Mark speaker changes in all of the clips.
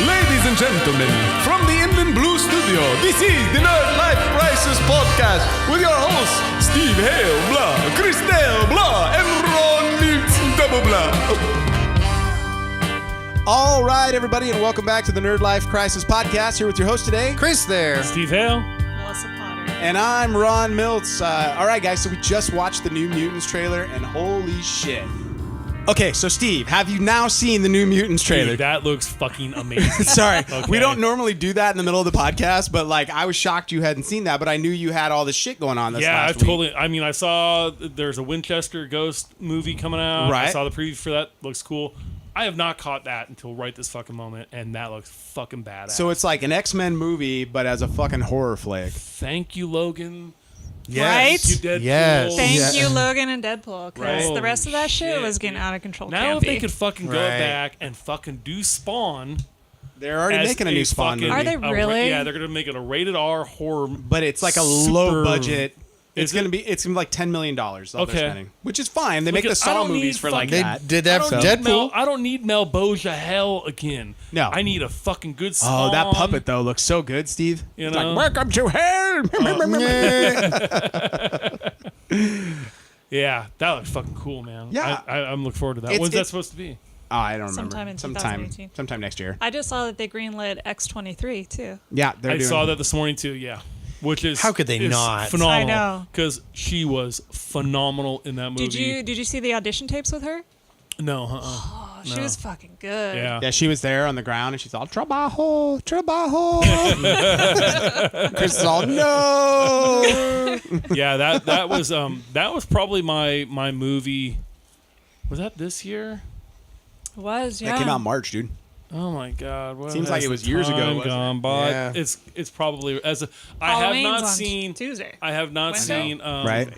Speaker 1: Ladies and gentlemen, from the Inland Blue Studio, this is the Nerdlife Crisis podcast with your hosts, Steve Hale, blah, Christelle, blah, and Ron Milts, double blah. All right, everybody, and welcome back to the Nerdlife Crisis podcast. Here with your host today,
Speaker 2: Chris there.
Speaker 3: Steve Hale.
Speaker 4: Melissa Potter.
Speaker 1: And I'm Ron Milts. All right, guys, so we just watched the New Mutants trailer, and holy shit. Okay, so Steve, have you now seen the New Mutants trailer?
Speaker 3: Dude, that looks fucking amazing.
Speaker 1: Sorry,
Speaker 3: Okay.
Speaker 1: we don't normally do that in the middle of the podcast, but like I was shocked you hadn't seen that, but I knew you had all this shit going on this last week.
Speaker 3: Totally. I mean, I saw there's a Winchester Ghost movie coming out.
Speaker 1: Right.
Speaker 3: I saw the preview for that. Looks cool. I have not caught that until right this fucking moment, and that looks fucking badass.
Speaker 1: So it's like an X-Men movie, but as a fucking horror flick.
Speaker 3: Thank you, Logan.
Speaker 4: Right?
Speaker 3: Thank you, Deadpool.
Speaker 2: Yes.
Speaker 4: Thank you, Logan and Deadpool, because
Speaker 3: Right.
Speaker 4: the rest of that
Speaker 3: Holy
Speaker 4: shit was
Speaker 3: shit,
Speaker 4: getting
Speaker 3: dude.
Speaker 4: out of control.
Speaker 3: Now if
Speaker 4: campy.
Speaker 3: they could fucking go
Speaker 2: Right.
Speaker 3: back and fucking do Spawn.
Speaker 1: They're already
Speaker 3: as
Speaker 1: making a new Spawn
Speaker 3: fucking-
Speaker 1: movie.
Speaker 4: Are they really?
Speaker 3: Yeah, they're going to make it a rated R horror.
Speaker 1: But it's like a
Speaker 3: Super-
Speaker 1: low budget. It's
Speaker 3: Is
Speaker 1: gonna
Speaker 3: it?
Speaker 1: be like $10 million. All
Speaker 3: Okay.
Speaker 1: they're spending, which is fine. They make
Speaker 3: Look,
Speaker 1: the
Speaker 3: I
Speaker 1: Saw
Speaker 3: don't
Speaker 1: movies
Speaker 3: need
Speaker 1: for like
Speaker 2: They
Speaker 1: that.
Speaker 2: did that for Deadpool.
Speaker 3: I don't need Melboja Hell again.
Speaker 1: No.
Speaker 3: I need a fucking good song.
Speaker 1: Oh, that puppet though looks so good, Steve.
Speaker 3: You
Speaker 1: It's
Speaker 3: know?
Speaker 1: like welcome to hell.
Speaker 3: Yeah, that looks fucking cool, man.
Speaker 1: Yeah.
Speaker 3: I'm looking forward to that.
Speaker 1: It's-
Speaker 3: When's that
Speaker 1: it's-
Speaker 3: supposed to be?
Speaker 1: Oh, I don't remember.
Speaker 4: Sometime in 2018.
Speaker 1: Sometime next year.
Speaker 4: I just saw that they greenlit X-23 too.
Speaker 1: Yeah, they're
Speaker 3: I
Speaker 1: doing.
Speaker 3: saw that this morning too. Yeah, which is
Speaker 2: How could they
Speaker 3: is
Speaker 2: not?
Speaker 3: Phenomenal.
Speaker 4: I know.
Speaker 3: Because she was phenomenal in that movie.
Speaker 4: Did you see the audition tapes with her?
Speaker 3: No.
Speaker 4: Oh, she
Speaker 3: No.
Speaker 4: was fucking good.
Speaker 3: Yeah.
Speaker 1: Yeah, she was there on the ground, and she's all trabajo, trabajo. Chris is all no.
Speaker 3: Yeah. That was probably my movie. Was that this year?
Speaker 4: It was, yeah.
Speaker 1: That came out in March, dude.
Speaker 3: Oh my God! What
Speaker 1: Seems like
Speaker 3: has
Speaker 1: it was
Speaker 3: the
Speaker 1: years ago,
Speaker 3: time
Speaker 1: wasn't it?
Speaker 3: Gone by.
Speaker 2: Yeah.
Speaker 3: It's probably I have
Speaker 4: Halloween's
Speaker 3: not
Speaker 4: on
Speaker 3: seen.
Speaker 4: Tuesday.
Speaker 3: I have not
Speaker 4: Wednesday?
Speaker 3: seen
Speaker 1: Right.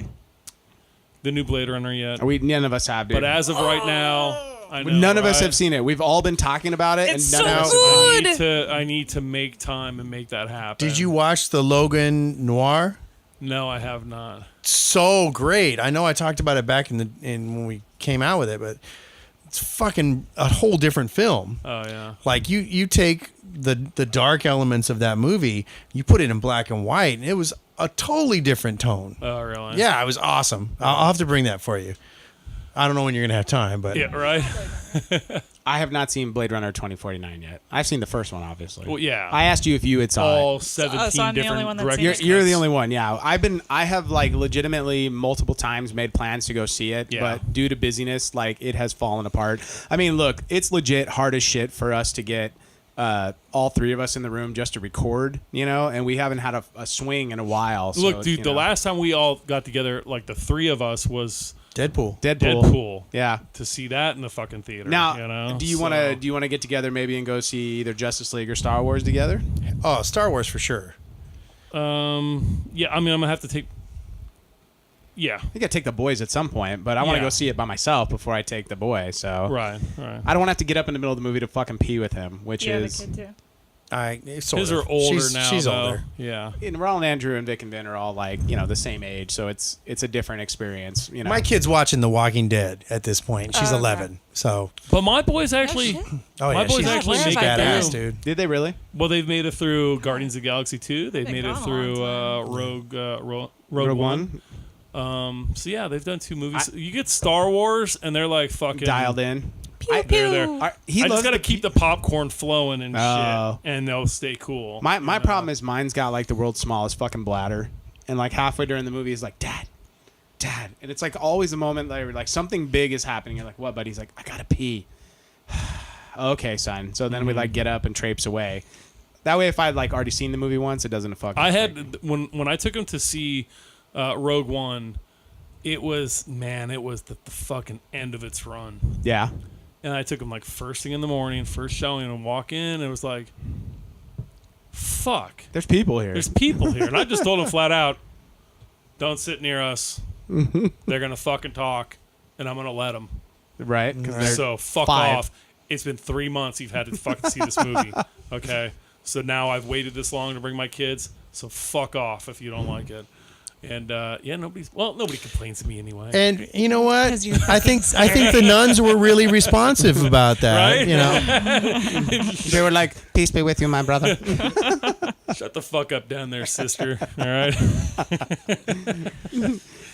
Speaker 3: the new Blade Runner yet.
Speaker 1: None of us have, dude.
Speaker 3: But as of right now, I know,
Speaker 1: None of us
Speaker 3: right?
Speaker 1: have seen it. We've all been talking about it,
Speaker 4: It's
Speaker 1: and none
Speaker 4: so
Speaker 1: of us
Speaker 4: good.
Speaker 1: have
Speaker 3: I need to make time and make that happen.
Speaker 2: Did you watch the Logan Noir?
Speaker 3: No, I have not.
Speaker 2: So great. I know I talked about it back in when we came out with it, but it's fucking a whole different film.
Speaker 3: Oh yeah.
Speaker 2: Like you take the dark elements of that movie, you put it in black and white, and it was a totally different tone.
Speaker 3: Oh really?
Speaker 2: Yeah, it was awesome. I'll have to bring that for you. I don't know when you're gonna have time, but
Speaker 3: Yeah. Right.
Speaker 1: I have not seen Blade Runner 2049 yet. I've seen the first one, obviously.
Speaker 3: Well, yeah.
Speaker 1: I asked you if you had saw
Speaker 3: All
Speaker 1: it.
Speaker 3: 17
Speaker 4: so I'm the
Speaker 3: different
Speaker 4: only one that's
Speaker 3: directors.
Speaker 4: seen
Speaker 1: You're the only one, yeah. I have like legitimately multiple times made plans to go see it,
Speaker 3: Yeah.
Speaker 1: but due to busyness, like it has fallen apart. I mean, look, it's legit hard as shit for us to get all three of us in the room just to record, and we haven't had a swing in a while. So,
Speaker 3: Look, dude, the last time we all got together, like the three of us, was
Speaker 2: Deadpool.
Speaker 3: Deadpool.
Speaker 1: Yeah.
Speaker 3: To see that in the fucking theater.
Speaker 1: Now,
Speaker 3: you know?
Speaker 1: do you want to get together maybe and go see either Justice League or Star Wars together?
Speaker 2: Oh, Star Wars for sure.
Speaker 3: Yeah, I mean, I'm gonna have to take. Yeah.
Speaker 1: I think I take the boys at some point, but I want to
Speaker 3: Yeah.
Speaker 1: go see it by myself before I take the boy. So
Speaker 3: Right.
Speaker 1: I don't want to have to get up in the middle of the movie to fucking pee with him, which
Speaker 4: You have a
Speaker 1: is.
Speaker 4: kid too.
Speaker 3: His are older now.
Speaker 2: She's
Speaker 3: though.
Speaker 2: older.
Speaker 3: Yeah.
Speaker 1: And Ron, Andrew, and Vic and Vin are all like the same age, so it's a different experience.
Speaker 2: My kid's watching The Walking Dead at this point. She's
Speaker 4: Okay.
Speaker 2: 11, so
Speaker 3: But my boys actually.
Speaker 4: shit.
Speaker 2: oh
Speaker 3: My
Speaker 2: yeah,
Speaker 3: boys
Speaker 2: she's
Speaker 3: actually
Speaker 4: make
Speaker 3: make
Speaker 4: it
Speaker 2: badass,
Speaker 4: through.
Speaker 2: dude.
Speaker 1: Did they really?
Speaker 3: Well, they've made it through Guardians of the Galaxy 2. They've
Speaker 4: They've
Speaker 3: made it
Speaker 4: gone a
Speaker 3: through
Speaker 4: long
Speaker 3: Rogue One. So yeah, they've done 2 movies. You get Star Wars, and they're like fucking
Speaker 1: Dialed in.
Speaker 4: Pew,
Speaker 3: They're there.
Speaker 4: pew.
Speaker 1: He
Speaker 3: I
Speaker 1: loves
Speaker 3: just got to
Speaker 1: the-
Speaker 3: keep the popcorn flowing and
Speaker 1: Oh.
Speaker 3: shit, and they'll stay cool.
Speaker 1: My problem is mine's got like the world's smallest fucking bladder, and like halfway during the movie he's like, Dad, and it's like always a moment like something big is happening. You're like, what? But he's like, I gotta pee. Okay, son. So then we like get up and traipse away. That way, if I'd like already seen the movie once, it doesn't fucking.
Speaker 3: I had when I took him to see Rogue One, it was the fucking end of its run.
Speaker 1: Yeah.
Speaker 3: And I took him like first thing in the morning, first showing, and walk in, and it was like, fuck.
Speaker 1: There's people here.
Speaker 3: There's people here. And I just told him flat out, don't sit near us. They're going to fucking talk, and I'm going to let them.
Speaker 1: Right?
Speaker 3: So fuck
Speaker 1: 5.
Speaker 3: off. It's been 3 months you've had to fucking see this movie. Okay? So now I've waited this long to bring my kids, so fuck off if you don't like it. And nobody complains to me anyway.
Speaker 2: And you know what?
Speaker 4: 'Cause you're
Speaker 2: I think the nuns were really responsive about that.
Speaker 3: Right?
Speaker 2: You know,
Speaker 1: They were like, "Peace be with you, my brother."
Speaker 3: Shut the fuck up down there, sister. All right.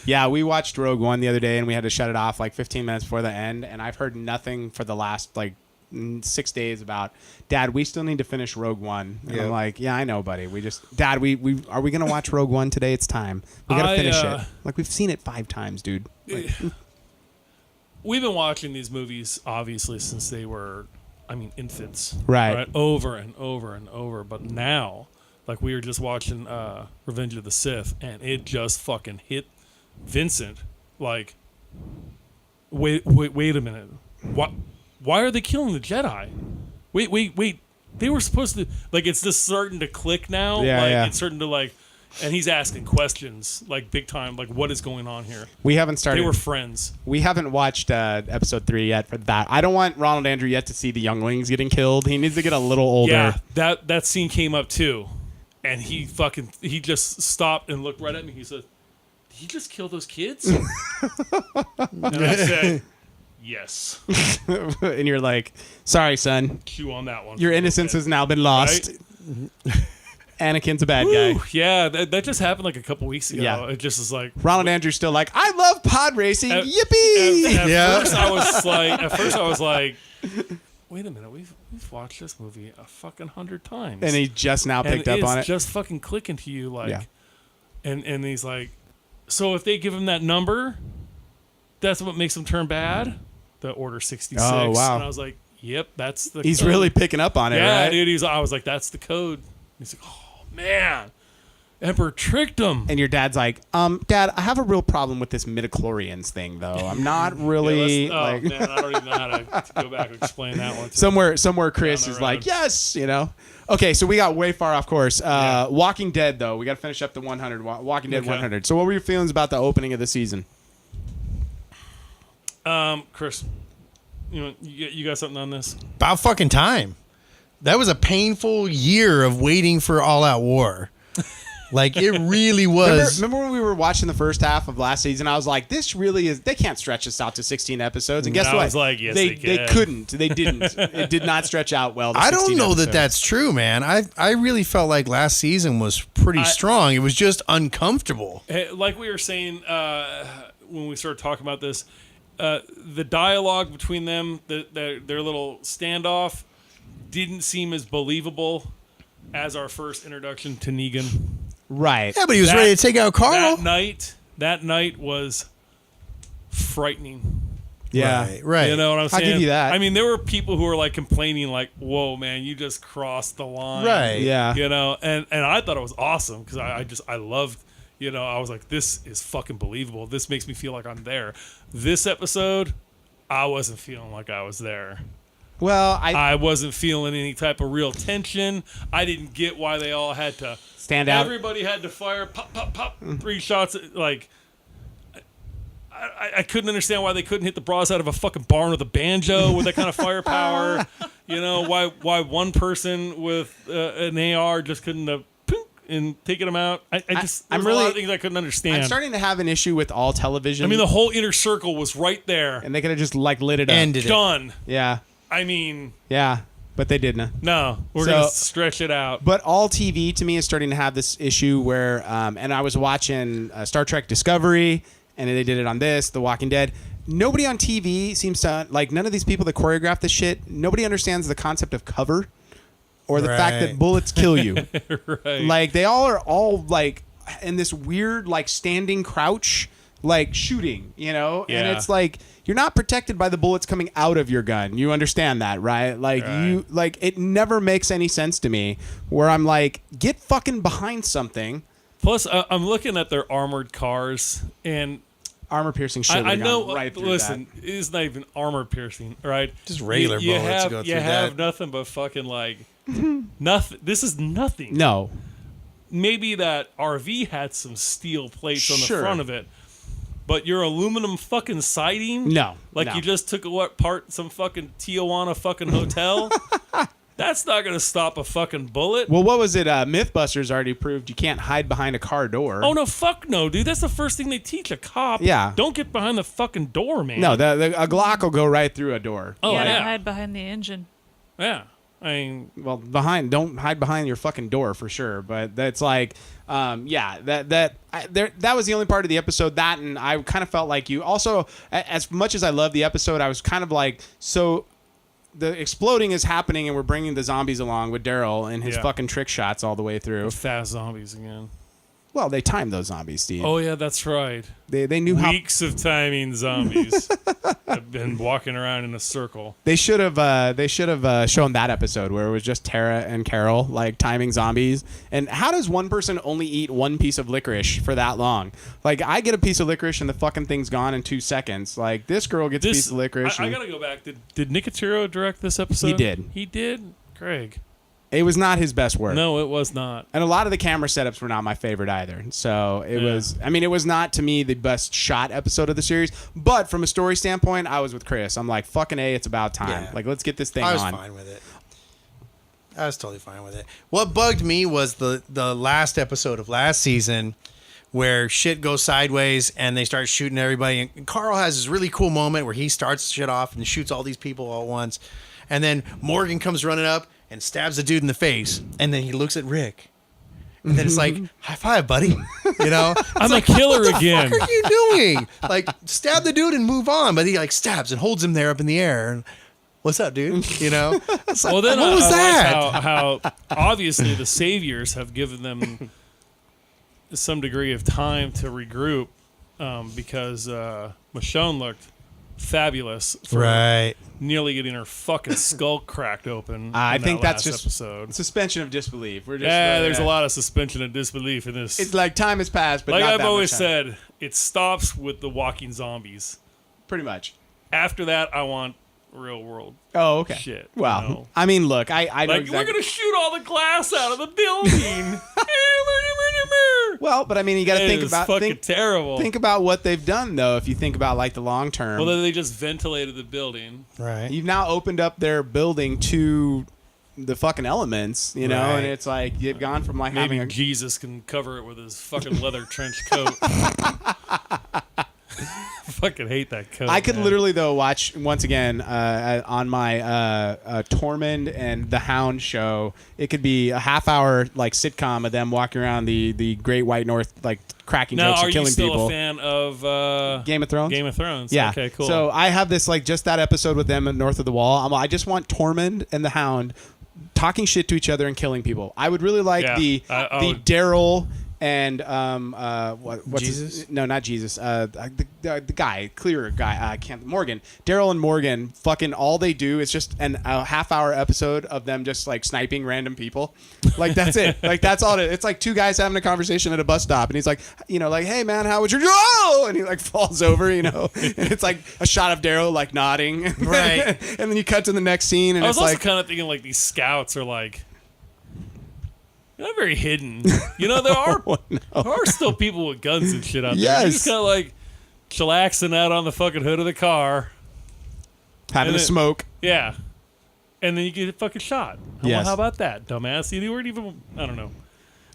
Speaker 1: Yeah, we watched Rogue One the other day, and we had to shut it off like 15 minutes before the end. And I've heard nothing for the last 6 days about, Dad, we still need to finish Rogue One. And I'm like, yeah, I know, buddy. Dad, we are we gonna watch Rogue One today? It's time. We gotta finish it. Like, we've seen it 5 times, dude. Like,
Speaker 3: We've been watching these movies obviously since they were, infants.
Speaker 1: Right.
Speaker 3: Over and over and over. But now, like, we were just watching Revenge of the Sith, and it just fucking hit Vincent. Like, wait a minute. What? Why are they killing the Jedi? Wait. They were supposed to, like, it's just starting to click now.
Speaker 1: Yeah.
Speaker 3: It's starting to, and he's asking questions, like, big time, like, what is going on here?
Speaker 1: we haven't started.
Speaker 3: They were friends.
Speaker 1: We haven't watched episode 3 yet for that. I don't want Ronald Andrew yet to see the younglings getting killed. He needs to get a little older.
Speaker 3: Yeah, that scene came up too. And he just stopped and looked right at me. He said, "Did he just kill those kids?" And I said, "Yes."
Speaker 1: And you're like, "Sorry, son.
Speaker 3: Chew on that one.
Speaker 1: Your innocence has now been lost."
Speaker 3: Right?
Speaker 1: Anakin's a bad
Speaker 3: Woo,
Speaker 1: guy.
Speaker 3: yeah, that just happened like a couple weeks ago.
Speaker 1: Yeah.
Speaker 3: It just is like
Speaker 1: Ronald Andrew's still like, "I love pod racing.
Speaker 3: At-
Speaker 1: Yippee!"
Speaker 3: At first I was like, wait a minute, we've watched this movie a fucking 100 times.
Speaker 1: And he just now picked up on it.
Speaker 3: It's just fucking clicking to you, like,
Speaker 1: Yeah.
Speaker 3: and he's like, so if they give him that number, that's what makes him turn bad. The Order 66.
Speaker 1: Oh, wow.
Speaker 3: And I was like, yep, that's the.
Speaker 1: He's
Speaker 3: code.
Speaker 1: really picking up on it,
Speaker 3: Yeah,
Speaker 1: right?
Speaker 3: dude. I was like, that's the code. He's like, oh man, Emperor tricked him.
Speaker 1: And your dad's like, Dad, I have a real problem with this midichlorians thing, though. I'm not really
Speaker 3: Man, I don't even know how to go back and explain that one.
Speaker 1: somewhere Chris
Speaker 3: Down
Speaker 1: is
Speaker 3: the
Speaker 1: like,
Speaker 3: road.
Speaker 1: yes, you know. Okay, so we got way far off course. Walking Dead, though, we got to finish up the 100. Walking Dead
Speaker 3: Okay.
Speaker 1: 100. So, what were your feelings about the opening of the season?
Speaker 3: Chris, you got something on this?
Speaker 2: about fucking time. That was a painful year of waiting for All Out War. Like, it really was.
Speaker 1: Remember when we were watching the first half of last season? I was like, this really is. They can't stretch this out to 16 episodes. And guess
Speaker 3: I
Speaker 1: what?
Speaker 3: was like, yes,
Speaker 1: they
Speaker 3: can.
Speaker 1: couldn't. They didn't. It did not stretch out well. To
Speaker 2: I don't
Speaker 1: 16
Speaker 2: know that
Speaker 1: episodes.
Speaker 2: that's true, man. I really felt like last season was pretty strong. It was just uncomfortable.
Speaker 3: Like we were saying when we started talking about this, the dialogue between them, their little standoff, didn't seem as believable as our first introduction to Negan.
Speaker 1: Right.
Speaker 2: Yeah, but he was ready to take out Carl.
Speaker 3: That night was frightening.
Speaker 1: Yeah.
Speaker 2: Right.
Speaker 3: You know what I'm
Speaker 1: I'll
Speaker 3: saying?
Speaker 1: give you that.
Speaker 3: I mean, there were people who were like complaining, like, "Whoa, man, you just crossed the line."
Speaker 2: Right.
Speaker 1: Yeah.
Speaker 3: You know, and I thought it was awesome because I loved. You know, I was like, this is fucking believable. This makes me feel like I'm there. This episode, I wasn't feeling like I was there.
Speaker 1: Well,
Speaker 3: I wasn't feeling any type of real tension. I didn't get why they all had to
Speaker 1: stand out.
Speaker 3: Everybody had to fire pop, pop, pop, 3 shots. Like, I couldn't understand why they couldn't hit the bras out of a fucking barn with a banjo with that kind of firepower. You know, why one person with an AR just couldn't have and taken them out. I'm a lot of things I couldn't understand.
Speaker 1: I'm starting to have an issue with all television.
Speaker 3: I mean, the whole inner circle was right there.
Speaker 1: and they could have just like lit it up.
Speaker 2: Ended it.
Speaker 3: Done.
Speaker 1: Yeah.
Speaker 3: I mean,
Speaker 1: Yeah. But they didn't.
Speaker 3: no, we're
Speaker 1: So-
Speaker 3: going to stretch it out.
Speaker 1: But all TV to me is starting to have this issue where, and I was watching Star Trek Discovery, and they did it on this, The Walking Dead. Nobody on TV seems to, like, none of these people that choreograph this shit, nobody understands the concept of cover or the fact that
Speaker 2: Right.
Speaker 1: bullets kill you.
Speaker 3: Right.
Speaker 1: Like, they are all, like, in this weird, like, standing crouch, like, shooting, you know? And
Speaker 3: Yeah.
Speaker 1: it's like, you're not protected by the bullets coming out of your gun. You understand that, right? Like, it never makes any sense to me where I'm like, get fucking behind something.
Speaker 3: Plus, I'm looking at their armored cars, and
Speaker 1: Armor piercing shit.
Speaker 3: I know.
Speaker 1: Right through
Speaker 3: Listen, it's not even armor piercing, right?
Speaker 2: Just regular
Speaker 3: you
Speaker 2: bullets
Speaker 3: have,
Speaker 2: go
Speaker 3: You
Speaker 2: through
Speaker 3: have
Speaker 2: that.
Speaker 3: nothing but fucking like nothing. This is nothing.
Speaker 1: that. No.
Speaker 3: Maybe that RV had some steel plates on the
Speaker 1: Sure.
Speaker 3: front of it, but your aluminum fucking siding,
Speaker 1: No.
Speaker 3: like
Speaker 1: no.
Speaker 3: you just took apart some fucking Tijuana fucking hotel. That's not gonna stop a fucking bullet.
Speaker 1: Well, what was it? Mythbusters already proved you can't hide behind a car door.
Speaker 3: Oh no, fuck no, dude. That's the first thing they teach a cop.
Speaker 1: Yeah.
Speaker 3: Don't get behind the fucking door, man.
Speaker 1: No, a Glock will go right through a door.
Speaker 3: Oh
Speaker 4: yeah,
Speaker 3: yeah.
Speaker 4: hide behind the engine.
Speaker 3: Yeah. I mean,
Speaker 1: Well, don't hide behind your fucking door for sure. But that's like, that was the only part of the episode that, and I kind of felt like you also, as much as I love the episode, I was kind of like, so the exploding is happening, and we're bringing the zombies along with Daryl and his
Speaker 3: Yeah.
Speaker 1: fucking trick shots all the way through.
Speaker 3: fast zombies again.
Speaker 1: Well, they timed those zombies, Steve.
Speaker 3: Oh yeah, that's right.
Speaker 1: They knew how.
Speaker 3: Weeks of timing zombies have been walking around in a circle.
Speaker 1: They should have shown that episode where it was just Tara and Carol like timing zombies. And how does one person only eat one piece of licorice for that long? Like I get a piece of licorice and the fucking thing's gone in 2 seconds. Like this girl gets a piece of licorice.
Speaker 3: I gotta go back. Did Nicotero direct this episode?
Speaker 1: He did.
Speaker 3: He did. Greg.
Speaker 1: It was not his best work.
Speaker 3: No, it was not.
Speaker 1: And a lot of the camera setups were not my favorite either. So it was not to me the best shot episode of the series. But from a story standpoint, I was with Chris. I'm like, fucking A, it's about time.
Speaker 2: Yeah.
Speaker 1: Like, let's get this thing on.
Speaker 2: I was fine with it. I was totally fine with it. What bugged me was the last episode of last season where shit goes sideways and they start shooting everybody. And Carl has this really cool moment where he starts shit off and shoots all these people all at once. And then Morgan comes running up and stabs the dude in the face. And then he looks at Rick. And then it's like, high five, buddy. You know?
Speaker 3: I'm a killer
Speaker 2: what the
Speaker 3: again.
Speaker 2: fuck are you doing? Like, stab the dude and move on. But he like stabs and holds him there up in the air. And, what's up, dude? You know? It's like,
Speaker 3: Well, then
Speaker 2: what was
Speaker 3: I
Speaker 2: that?
Speaker 3: like how obviously the saviors have given them some degree of time to regroup because Michonne looked fabulous for
Speaker 2: Right.
Speaker 3: nearly getting her fucking skull cracked open.
Speaker 1: I
Speaker 3: in
Speaker 1: think
Speaker 3: that
Speaker 1: that's
Speaker 3: last
Speaker 1: just
Speaker 3: episode.
Speaker 1: suspension of disbelief. We're just
Speaker 3: There's a lot of suspension of disbelief in this.
Speaker 1: It's like time has passed, but
Speaker 3: like
Speaker 1: not
Speaker 3: I've
Speaker 1: that
Speaker 3: always
Speaker 1: much time.
Speaker 3: said, it stops with the walking zombies.
Speaker 1: Pretty much.
Speaker 3: After that, I want real world.
Speaker 1: Oh, okay.
Speaker 3: Shit,
Speaker 1: Well,
Speaker 3: you know.
Speaker 1: I mean, look, I know
Speaker 3: Like,
Speaker 1: exactly.
Speaker 3: we're going to shoot all the glass out of the building.
Speaker 1: Well, but I mean, you got to
Speaker 3: It
Speaker 1: think
Speaker 3: is
Speaker 1: about
Speaker 3: fucking terrible.
Speaker 1: think about what they've done though. If you think about like the long term,
Speaker 3: Well, then they just ventilated the building.
Speaker 2: Right.
Speaker 1: you've now opened up their building to the fucking elemts, you know,
Speaker 2: Right.
Speaker 1: and it's like you've gone from like
Speaker 3: Maybe
Speaker 1: having a
Speaker 3: Jesus can cover it with his fucking leather trench coat. Fucking hate that coat.
Speaker 1: I could
Speaker 3: man.
Speaker 1: literally though watch once again on my Tormund and the Hound show. It could be a half-hour like sitcom of them walking around the Great White North, like cracking
Speaker 3: Now,
Speaker 1: jokes
Speaker 3: are
Speaker 1: and
Speaker 3: you
Speaker 1: killing
Speaker 3: still
Speaker 1: people.
Speaker 3: a fan of
Speaker 1: Game of Thrones.
Speaker 3: Game of Thrones?
Speaker 1: Yeah.
Speaker 3: Okay, cool.
Speaker 1: So I have this like just that episode with them at North of the Wall. I just want Tormund and the Hound talking shit to each other and killing people. I would really like
Speaker 3: Yeah,
Speaker 1: the
Speaker 3: I
Speaker 1: the
Speaker 3: would-
Speaker 1: Daryl and what's
Speaker 2: Jesus?
Speaker 1: his, no, not Jesus. The guy, clearer guy. I can't. Morgan. Daryl and Morgan. Fucking all they do is just a half-hour episode of them just like sniping random people. Like that's it. Like that's all. It's like two guys having a conversation at a bus stop, and he's like, you know, like, hey man, how was your oh? And he like falls over, you know, and it's like a shot of Daryl like nodding,
Speaker 2: Right.
Speaker 1: and then you cut to the next scene, and
Speaker 3: I was
Speaker 1: it's
Speaker 3: also
Speaker 1: like.
Speaker 3: kind of thinking like these scouts are like not very hidden. You know, there are still people with guns and shit out there. You're
Speaker 1: Yes.
Speaker 3: just kind of like chillaxing out on the fucking hood of the car.
Speaker 1: Having
Speaker 3: And
Speaker 1: a
Speaker 3: then-
Speaker 1: smoke.
Speaker 3: Yeah. And then you get fucking shot.
Speaker 1: Yes.
Speaker 3: How about that, dumbass? You weren't even, I don't know.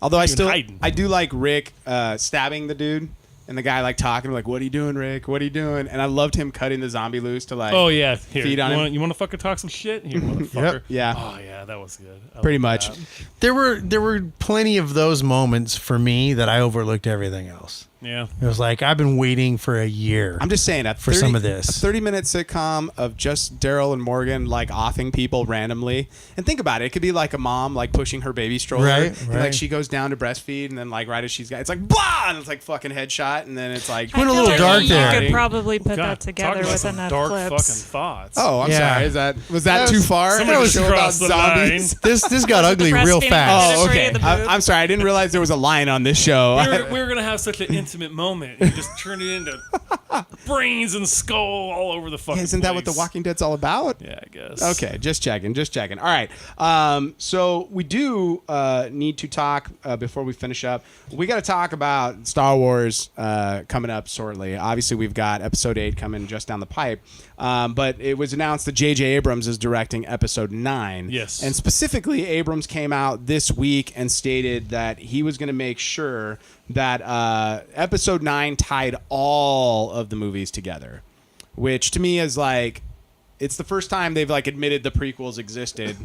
Speaker 1: Although
Speaker 3: Even hiding.
Speaker 1: I do like Rick stabbing the dude, and the guy like talking like, "What are you doing, Rick? What are you doing?" And I loved him cutting the zombie loose to like.
Speaker 3: Oh, yeah. Here,
Speaker 1: Feed on him.
Speaker 3: you want to fucking talk some shit? Here, motherfucker.
Speaker 1: Yeah.
Speaker 3: Oh, yeah, that was good. I
Speaker 1: Pretty
Speaker 3: liked
Speaker 1: much.
Speaker 3: that.
Speaker 2: There were plenty of those moments for me that I overlooked everything else.
Speaker 3: Yeah.
Speaker 2: It was like I've been waiting for a year.
Speaker 1: I'm just saying
Speaker 2: For some of this.
Speaker 1: a 30-minute sitcom of just Daryl and Morgan like offing people randomly, and think about it. It could be like a mom like pushing her baby stroller,
Speaker 2: Right,
Speaker 1: and,
Speaker 2: right.
Speaker 1: like she goes down to breastfeed, and then like right as she's got, it's like blah, and it's like fucking headshot, and then it's like
Speaker 2: Went a
Speaker 4: I feel
Speaker 2: little
Speaker 4: like
Speaker 2: dark
Speaker 4: you
Speaker 2: there.
Speaker 4: could probably put
Speaker 3: God,
Speaker 4: that together
Speaker 3: talking about
Speaker 4: with
Speaker 3: some
Speaker 4: enough
Speaker 3: dark
Speaker 4: clips.
Speaker 3: fucking thoughts.
Speaker 1: Oh, I'm
Speaker 2: Yeah.
Speaker 1: sorry. Was that too far?
Speaker 3: Somebody
Speaker 1: A
Speaker 3: just
Speaker 1: show about
Speaker 3: crossed the
Speaker 1: zombies?
Speaker 2: This got ugly
Speaker 4: The
Speaker 2: real
Speaker 4: breastfeeding
Speaker 2: fast.
Speaker 1: Oh,
Speaker 4: Did it for
Speaker 1: okay.
Speaker 4: you, the boob?
Speaker 1: I'm sorry. I didn't realize there was a line on this show.
Speaker 3: We were going to have such an intimate moment. You just turn it into brains and skull all over the fucking
Speaker 1: Isn't that what The
Speaker 3: place.
Speaker 1: Walking Dead's all about?
Speaker 3: Yeah, I guess.
Speaker 1: Okay, just checking. All right. So we do need to talk before we finish up. We got to talk about Star Wars coming up shortly. Obviously, we've got Episode 8 coming just down the pipe. But it was announced that J.J. Abrams is directing Episode 9.
Speaker 3: Yes.
Speaker 1: And specifically, Abrams came out this week and stated that he was going to make sure that Episode 9 tied all of the movies together, which to me is like, it's the first time they've like admitted the prequels existed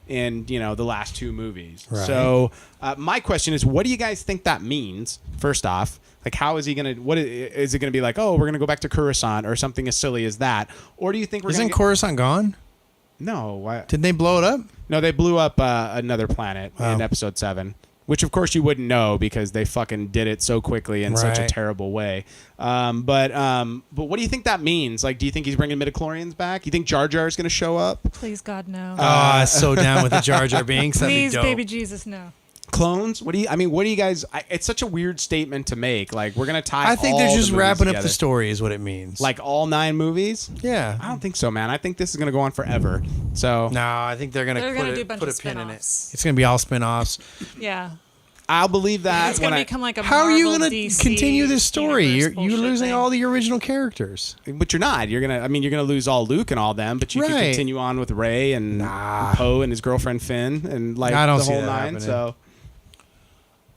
Speaker 1: in, you know, the last two movies.
Speaker 2: Right.
Speaker 1: So my question is, what do you guys think that means? First off, like, how is he going to, what is it going to be like? Oh, we're going to go back to Coruscant or something as silly as that? Or do you think we're
Speaker 2: Isn't
Speaker 1: going to
Speaker 2: Coruscant gone?
Speaker 1: No. Why?
Speaker 2: Didn't they blow it up?
Speaker 1: No, they blew up another planet in
Speaker 2: Oh.
Speaker 1: Episode 7. Which, of course, you wouldn't know because they fucking did it so quickly in such a
Speaker 2: Right.
Speaker 1: terrible way. But what do you think that means? Like, do you think he's bringing midichlorians back? You think Jar Jar is going to show up?
Speaker 4: Please, God, no.
Speaker 2: So down with the Jar Jar Binks. That'd be
Speaker 4: Please,
Speaker 2: dope.
Speaker 4: baby Jesus, no.
Speaker 1: Clones? What do you guys? It's such a weird statement to make. Like, we're going to tie.
Speaker 2: I think
Speaker 1: all
Speaker 2: they're
Speaker 1: the
Speaker 2: just
Speaker 1: movies
Speaker 2: wrapping up
Speaker 1: together.
Speaker 2: the story is what it means.
Speaker 1: Like all 9 movies?
Speaker 2: yeah.
Speaker 1: I don't think so, man. I think this is going to go on forever. So
Speaker 2: No, I think they're gonna
Speaker 4: They're going to do a
Speaker 2: put
Speaker 4: bunch
Speaker 2: a
Speaker 4: of
Speaker 2: pin in it.
Speaker 4: spin-offs.
Speaker 2: It's gonna be all spin-offs.
Speaker 4: Yeah.
Speaker 1: I'll believe that.
Speaker 4: It's going
Speaker 1: when
Speaker 4: to
Speaker 1: I-
Speaker 4: become like a
Speaker 2: How are you
Speaker 4: Marvel,
Speaker 2: gonna
Speaker 4: DC
Speaker 2: continue this story?
Speaker 4: universe
Speaker 2: You're
Speaker 4: bullshit
Speaker 2: losing
Speaker 4: thing.
Speaker 2: all the original characters.
Speaker 1: But you're not. You're gonna lose all Luke and all them. But you can
Speaker 2: Right.
Speaker 1: continue on with Rey and
Speaker 2: Nah.
Speaker 1: Poe and his girlfriend Finn and like
Speaker 2: I don't
Speaker 1: the
Speaker 2: see
Speaker 1: whole
Speaker 2: that
Speaker 1: 9.
Speaker 2: happening.
Speaker 1: So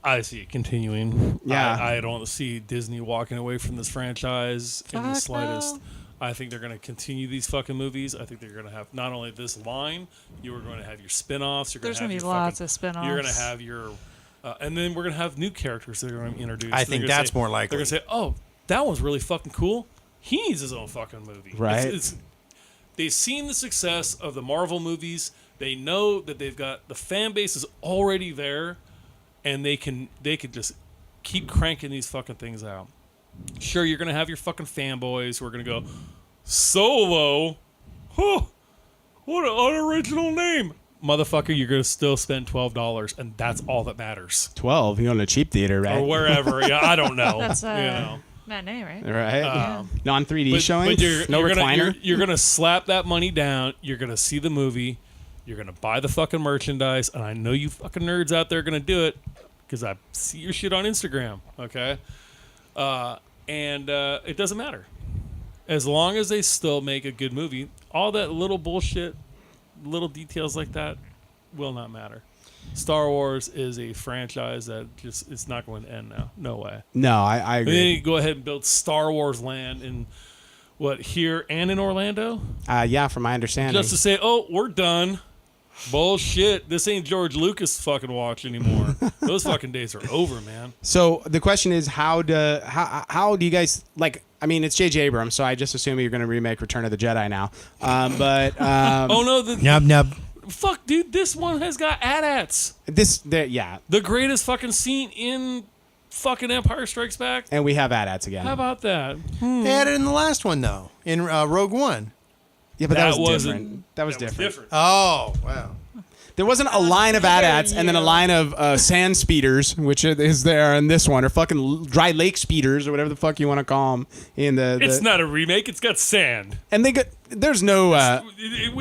Speaker 3: I see it continuing.
Speaker 1: Yeah.
Speaker 3: I don't see Disney walking away from this franchise in the
Speaker 4: Fuck
Speaker 3: slightest.
Speaker 4: no.
Speaker 3: I think they're going to continue these fucking movies. I think they're going to have not only this line, you are going to have your spin-offs. You're
Speaker 4: There's
Speaker 3: going
Speaker 4: going
Speaker 3: to
Speaker 4: to
Speaker 3: have
Speaker 4: be
Speaker 3: your
Speaker 4: lots
Speaker 3: fucking,
Speaker 4: of spin-offs.
Speaker 3: You're going to have your... and then we're going to have new characters that are going to be introduced.
Speaker 2: I
Speaker 3: They're
Speaker 2: think
Speaker 3: gonna
Speaker 2: that's
Speaker 3: say-
Speaker 2: more likely.
Speaker 3: They're going to say, oh, that one's really fucking cool. He needs his own fucking movie.
Speaker 1: Right.
Speaker 3: They've seen the success of the Marvel movies. They know that they've got... The fan base is already there, and they can just keep cranking these fucking things out. Sure, you're going to have your fucking fanboys who are going to go, Solo? Huh, what an unoriginal name. Motherfucker, you're going to still spend $12, and that's all that matters.
Speaker 1: 12. You're on a cheap theater, right?
Speaker 3: Or wherever. Yeah, I don't know.
Speaker 4: That's
Speaker 3: you know.
Speaker 4: matinee, right?
Speaker 1: Right. Non 3D showing.
Speaker 3: But you're
Speaker 1: no recliner.
Speaker 3: You're gonna slap that money down. You're gonna see the movie. You're gonna buy the fucking merchandise, and I know you fucking nerds out there are gonna do it because I see your shit on Instagram. Okay, and it doesn't matter as long as they still make a good movie. All that little bullshit, little details like that, will not matter. Star Wars is a franchise that just it's not going to end now. No way.
Speaker 1: No, I
Speaker 3: And then
Speaker 1: agree.
Speaker 3: you go ahead and build Star Wars land in what here and in Orlando,
Speaker 1: Yeah, from my understanding.
Speaker 3: just to say, oh, we're done. Bullshit. This ain't George Lucas fucking watch anymore. Those fucking days are over, man.
Speaker 1: So the question is, how do you guys like? I mean, it's J.J. Abrams, so I just assume you're going to remake Return of the Jedi now.
Speaker 3: Oh no,
Speaker 2: Nub nub.
Speaker 3: fuck, dude, this one has got AT-ATs.
Speaker 1: Yeah,
Speaker 3: The greatest fucking scene in fucking Empire Strikes Back.
Speaker 1: and we have AT-ATs again.
Speaker 3: How about that?
Speaker 2: They had it in the last one though, in Rogue One.
Speaker 1: Yeah, but that, was
Speaker 3: wasn't-
Speaker 1: different. That was different.
Speaker 2: Oh wow.
Speaker 1: There wasn't a line of AT-ATs and then a line of sand speeders, which is there in this one, or fucking dry lake speeders, or whatever the fuck you want to call them. In the
Speaker 3: It's not a remake. It's got sand.
Speaker 1: and they got there's no.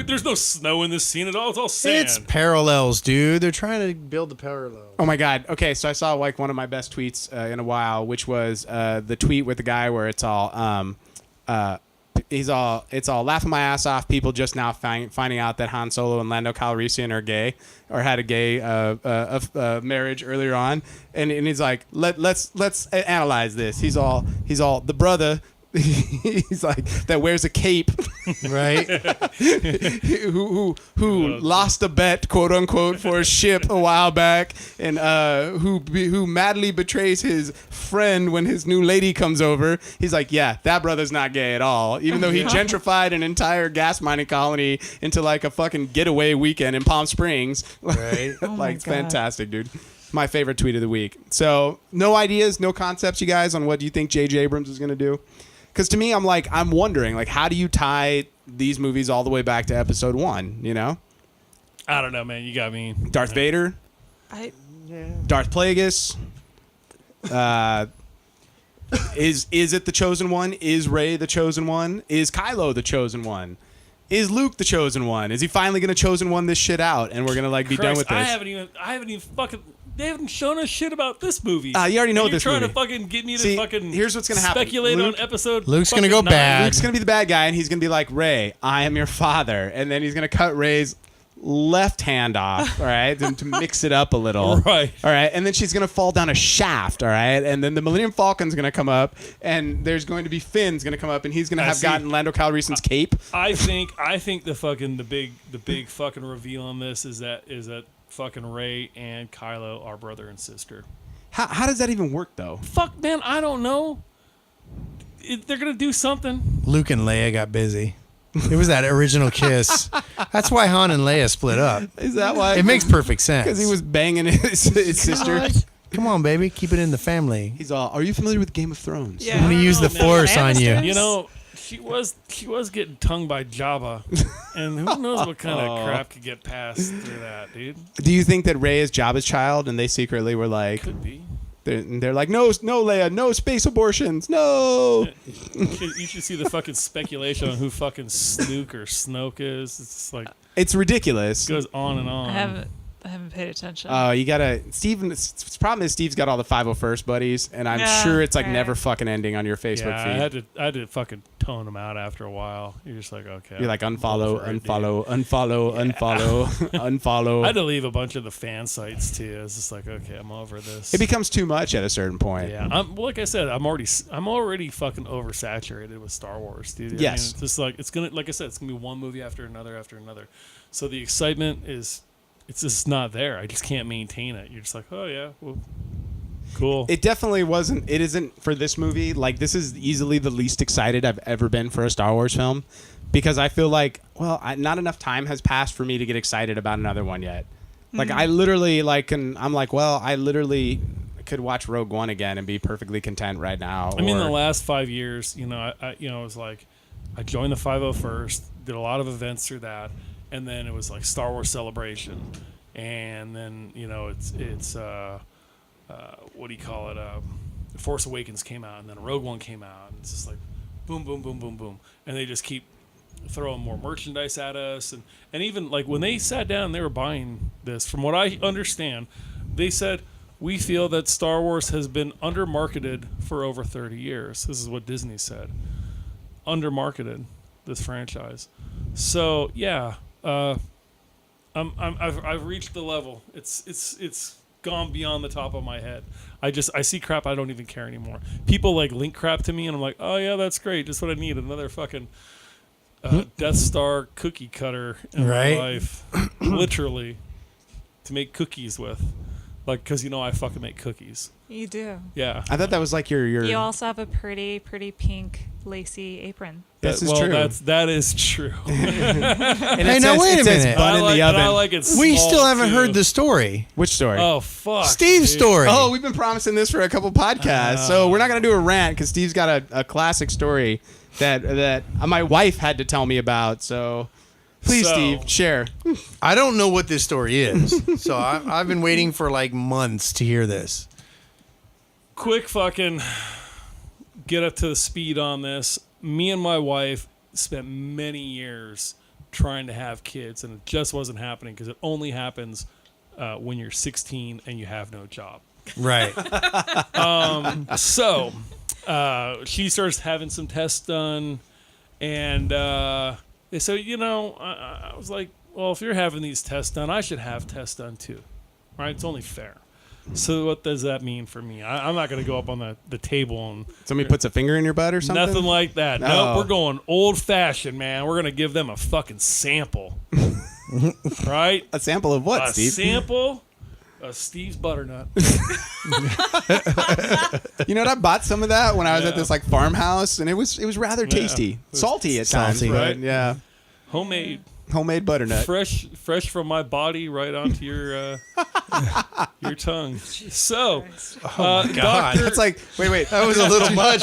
Speaker 3: There's no snow in this scene at all. It's all sand.
Speaker 2: It's parallels, dude. They're trying to build the parallels.
Speaker 1: Oh my god. Okay, so I saw like one of my best tweets in a while, which was the tweet with the guy where it's all it's all laughing my ass off. People just now finding out that Han Solo and Lando Calrissian are gay or had a gay marriage earlier on, and he's like, let's analyze this. He's all the brother. He's like that wears a cape,
Speaker 2: Right?
Speaker 1: who lost a bet, quote unquote, for a ship a while back, and who madly betrays his friend when his new lady comes over. He's like, yeah, that brother's not gay at all, even though he gentrified an entire gas mining colony into like a fucking getaway weekend in Palm Springs.
Speaker 2: Right.
Speaker 4: Oh my
Speaker 1: Like, it's
Speaker 4: God.
Speaker 1: fantastic, dude. My favorite tweet of the week. So, no ideas, no concepts, you guys, on what you think J.J. Abrams is going to do? Because to me, I'm wondering, like, how do you tie these movies all the way back to Episode 1, you know?
Speaker 3: I don't know, man. You got me.
Speaker 1: Darth Vader,
Speaker 4: I
Speaker 1: Darth Plagueis, Is it the chosen one? Is Rey the chosen one? Is Kylo the chosen one? Is Luke the chosen one? Is he finally going to chosen one this shit out and we're going to like be done with this?
Speaker 3: I haven't even fucking. They haven't shown us shit about this movie.
Speaker 1: You already know this
Speaker 3: movie. You're
Speaker 1: movie.
Speaker 3: trying to fucking get me to fucking.
Speaker 1: Here's what's gonna happen.
Speaker 3: Speculate on episode.
Speaker 2: Luke's gonna go
Speaker 3: 9.
Speaker 2: bad.
Speaker 1: Luke's going to be the bad guy and he's going to be like, Rey, I am your father. And then he's going to cut Rey's left hand off, all right, to mix it up a little.
Speaker 3: Right.
Speaker 1: All right. And then she's going to fall down a shaft, all right? And then the Millennium Falcon's going to come up and there's going to be Finn's going to come up and he's going to have gotten Lando Calrissian's cape.
Speaker 3: I think the big fucking reveal on this is that fucking Rey and Kylo are brother and sister.
Speaker 1: How does that even work, though?
Speaker 3: Fuck, man, I don't know. They're going to do something.
Speaker 2: Luke and Leia got busy. It was that original kiss. That's why Han and Leia split up.
Speaker 1: Is that why?
Speaker 2: It makes perfect sense.
Speaker 1: Because he was banging his sister.
Speaker 2: Come on, baby. Keep it in the family.
Speaker 1: He's all, are you familiar with Game of Thrones?
Speaker 4: Yeah.
Speaker 2: I'm going to use the Force on you.
Speaker 3: You know, she was getting tongued by Jabba, and who knows what kind of crap could get passed through that, dude.
Speaker 1: Do you think that Rey is Jabba's child and they secretly were like...
Speaker 3: Could be.
Speaker 1: They're like, no, Leia, no space abortions, no.
Speaker 3: You should see the fucking speculation on who fucking Snoke or Snoke is. It's just like
Speaker 1: It's ridiculous.
Speaker 3: it goes on and on.
Speaker 4: I haven't paid attention.
Speaker 1: You gotta, Steven. The problem is Steve's got all the 501st buddies, and I'm
Speaker 4: Yeah,
Speaker 1: sure it's like
Speaker 4: right.
Speaker 1: never fucking ending on your Facebook
Speaker 3: yeah,
Speaker 1: feed.
Speaker 3: I had to fucking tone them out after a while. You're just like, okay.
Speaker 1: You're like
Speaker 3: I'm
Speaker 1: unfollow,
Speaker 3: over it, dude.
Speaker 1: unfollow, unfollow.
Speaker 3: I had to leave a bunch of the fan sites too. It's just like, okay, I'm over this.
Speaker 1: It becomes too much at a certain point.
Speaker 3: Yeah, like I said, I'm already fucking oversaturated with Star Wars, dude.
Speaker 1: Yes.
Speaker 3: I mean, it's just like it's gonna be one movie after another. So the excitement it's just not there. I just can't maintain it. You're just like, oh yeah, well, cool.
Speaker 1: It definitely wasn't. It isn't for this movie. Like, this is easily the least excited I've ever been for a Star Wars film, because I feel like, well, not enough time has passed for me to get excited about another one yet. Like, I literally I'm like, well, I literally could watch Rogue One again and be perfectly content right now.
Speaker 3: I mean, the last 5 years, I was like, I joined the 501st, did a lot of events through that, and then it was like Star Wars Celebration, and then it's what do you call it? The Force Awakens came out, and then Rogue One came out, and it's just like boom, boom, boom, boom, boom, and they just keep throwing more merchandise at us, and even like when they sat down, they were buying this. From what I understand, they said, we feel that Star Wars has been undermarketed for over 30 years. This is what Disney said. Undermarketed, this franchise. So yeah, I've reached the level. It's gone beyond the top of my head. I see crap I don't even care anymore. People like link crap to me, and I'm like, oh yeah, that's great. Just what I need. Another fucking Death Star cookie cutter in my life, literally, to make cookies with. Like, because I fucking make cookies.
Speaker 4: You do.
Speaker 3: Yeah.
Speaker 1: I thought that was like your.
Speaker 4: You also have a pretty pink lacy apron.
Speaker 1: This is true.
Speaker 3: That is true.
Speaker 1: And
Speaker 2: Hey, now wait a minute.
Speaker 1: Bun in the oven.
Speaker 3: I like it
Speaker 2: We
Speaker 3: small,
Speaker 2: still haven't
Speaker 3: too.
Speaker 2: heard the story.
Speaker 1: Which story?
Speaker 3: Oh fuck,
Speaker 2: Steve's
Speaker 3: dude.
Speaker 2: story.
Speaker 1: Oh, we've been promising this for a couple podcasts, so we're not gonna do a rant because Steve's got a classic story that my wife had to tell me about. So please, Steve, share.
Speaker 2: I don't know what this story is, so I've been waiting for like months to hear this.
Speaker 3: Quick fucking get up to the speed on this. Me and my wife spent many years trying to have kids, and it just wasn't happening because it only happens when you're 16 and you have no job.
Speaker 2: Right.
Speaker 3: So she starts having some tests done, and so I was like, well, if you're having these tests done, I should have tests done too, right? It's only fair. So what does that mean for me? I'm not going to go up on the table and
Speaker 1: Somebody puts a finger in your butt or something?
Speaker 3: nothing like that.
Speaker 1: No.
Speaker 3: Nope, we're going old fashioned, man. We're going to give them a fucking sample, right?
Speaker 1: A sample of what,
Speaker 3: A
Speaker 1: Steve?
Speaker 3: sample of Steve's butternut.
Speaker 1: You know what? I bought some of that when I was at this like farmhouse, and it was rather tasty, salty at times,
Speaker 2: salty.
Speaker 1: but
Speaker 3: Right.
Speaker 1: yeah,
Speaker 3: Homemade
Speaker 1: butternut.
Speaker 3: fresh from my body right onto your tongue. So,
Speaker 2: God.
Speaker 1: It's like wait.
Speaker 2: That was a little much.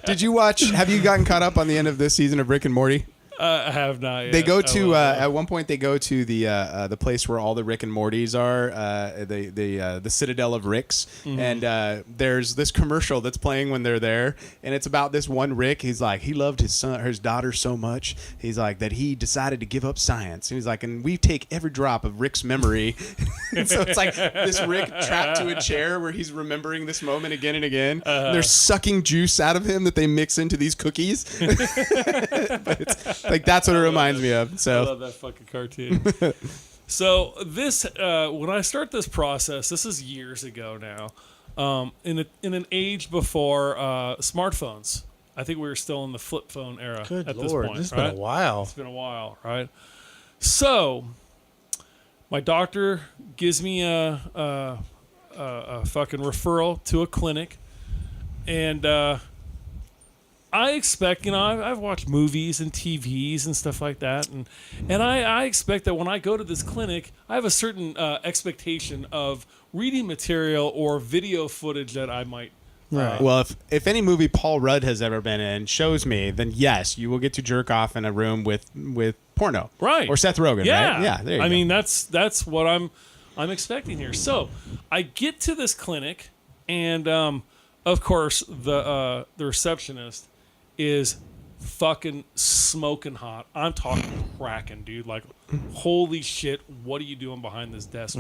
Speaker 1: Did you watch? Have you gotten caught up on the end of this season of Rick and Morty?
Speaker 3: I have not yet.
Speaker 1: They go to at one point. They go to the place where all the Rick and Mortys are, the Citadel of Ricks, and there's this commercial that's playing when they're there, and it's about this one Rick. He's like, he loved his son, or his daughter so much. He's like that he decided to give up science. And he's like, and we take every drop of Rick's memory. And so it's like this Rick trapped to a chair where he's remembering this moment again and again. And they're sucking juice out of him that they mix into these cookies. But it's like that's what it reminds me of.
Speaker 3: I
Speaker 1: So
Speaker 3: love that fucking cartoon. So this, when I start this process, this is years ago now, in an age before smartphones. I think we were still in the flip phone era
Speaker 2: Good
Speaker 3: at
Speaker 2: Lord,
Speaker 3: this point.
Speaker 2: this has
Speaker 3: right?
Speaker 2: been a while.
Speaker 3: It's been a while, right? So my doctor gives me a fucking referral to a clinic, and I expect, I've watched movies and TVs and stuff like that, and I expect that when I go to this clinic, I have a certain expectation of reading material or video footage that I might.
Speaker 2: Right.
Speaker 1: well, if any movie Paul Rudd has ever been in shows me, then yes, you will get to jerk off in a room with porno,
Speaker 3: Right.
Speaker 1: Or Seth Rogen,
Speaker 3: Yeah,
Speaker 1: right? Yeah, there you go.
Speaker 3: I mean, that's what I'm expecting here. So I get to this clinic, and of course the receptionist is fucking smoking hot. I'm talking cracking, dude. Like, holy shit, what are you doing behind this desk?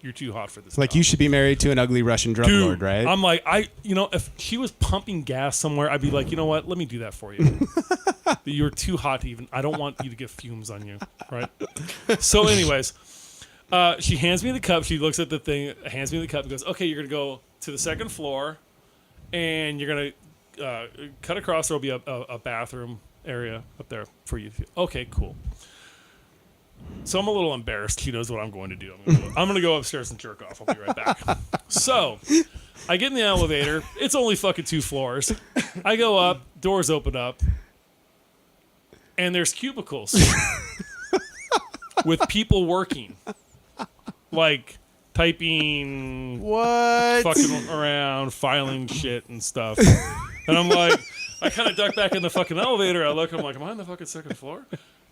Speaker 3: You're too hot for this.
Speaker 1: like
Speaker 3: job.
Speaker 1: you should be married to an ugly Russian drug
Speaker 3: Dude,
Speaker 1: lord, right?
Speaker 3: I'm like, if she was pumping gas somewhere, I'd be like, you know what? Let me do that for you. You're too hot to even. I don't want you to get fumes on you, right? So, anyways, she hands me the cup. She looks at the thing, hands me the cup, and goes, "Okay, you're gonna go to the second floor, and you're gonna cut across. There'll be a bathroom area up there for you." Okay, cool. So I'm a little embarrassed. She knows what I'm going to do. I'm going to go upstairs and jerk off. I'll be right back. So I get in the elevator. It's only fucking 2 floors. I go up. Doors open up. And there's cubicles with people working. Like typing,
Speaker 2: What?
Speaker 3: fucking around, filing shit and stuff. And I'm like, I kind of duck back in the fucking elevator. I look, I'm like, am I on the fucking second floor?